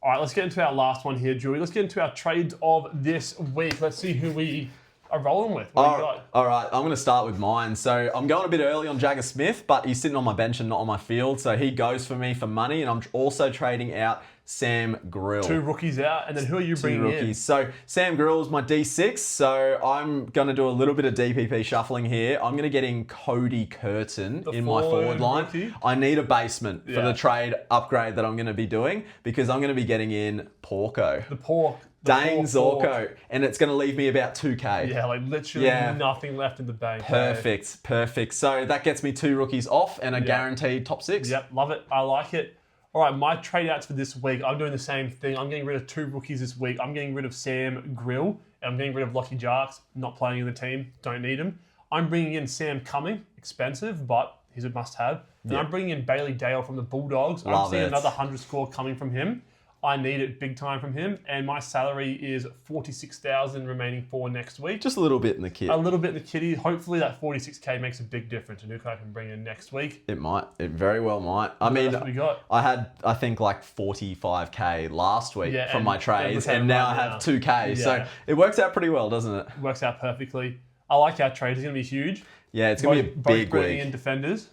All right, let's get into our last one here, Julie. Let's get into our trades of this week. Let's see who we are rolling with. What do you got? All right, I'm going to start with mine. So I'm going a bit early on Jagger Smith, but he's sitting on my bench and not on my field. So he goes for me for money, and I'm also trading out Sam Grill. 2 rookies out, and then who are you 2 bringing rookies. in? So Sam Grill is my D6. So I'm going to do a little bit of DPP shuffling here. I'm going to get in Cody Curtin in my forward line. rookie? I need a basement for Yeah. the trade upgrade that I'm going to be doing because I'm going to be getting in Porco. The pork. Dane Zorko. And it's going to leave me about 2K. Yeah, like literally Yeah. nothing left in the bank. Perfect. So that gets me 2 rookies off and a guaranteed top 6. Yep, love it. I like it. All right, my trade outs for this week, I'm doing the same thing. I'm getting rid of 2 rookies this week. I'm getting rid of Sam Grill, and I'm getting rid of Lockie Jarks, not playing in the team, don't need him. I'm bringing in Sam Cumming, expensive, but he's a must-have. And I'm bringing in Bailey Dale from the Bulldogs. I'm Love seeing it. another 100 score coming from him. I need it big time from him, and my salary is $46,000 remaining for next week. Just a little bit in the kit. A little bit in the kitty. Hopefully that 46K makes a big difference, and who I can bring in next week. It might. It very well might. I mean, That's what we got. I had, I think, like 45K last week Yeah, from and- my trades, and and now I right have now. 2K. So Yeah. it works out pretty well, doesn't it? Works out perfectly. I like our trade. It's going to be huge. Yeah, it's going to be a Both big bringing week. in defenders.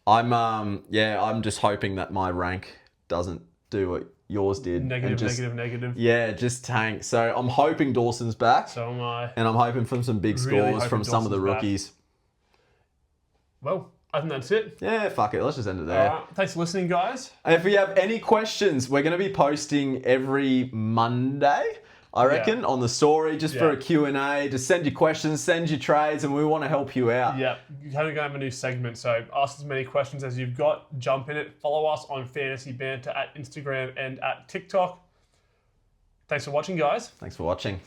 I'm just hoping that my rank doesn't do what yours did. Negative, and just, negative. Yeah, just tank. So I'm hoping Dawson's back, So am I. and I'm hoping for some big Really scores hoping from some of the Dawson's back. rookies. Well, I think that's it. Yeah, fuck it. Let's just end it there. All right. Thanks for listening, guys. If we have any questions, we're going to be posting every Monday, I reckon, on the story, just for a Q&A. Just send your questions, send your trades, and we want to help you out. Yeah, we're going to have a new segment. So ask as many questions as you've got. Jump in it. Follow us on Fantasy Banter at Instagram and at TikTok. Thanks for watching, guys. Thanks for watching.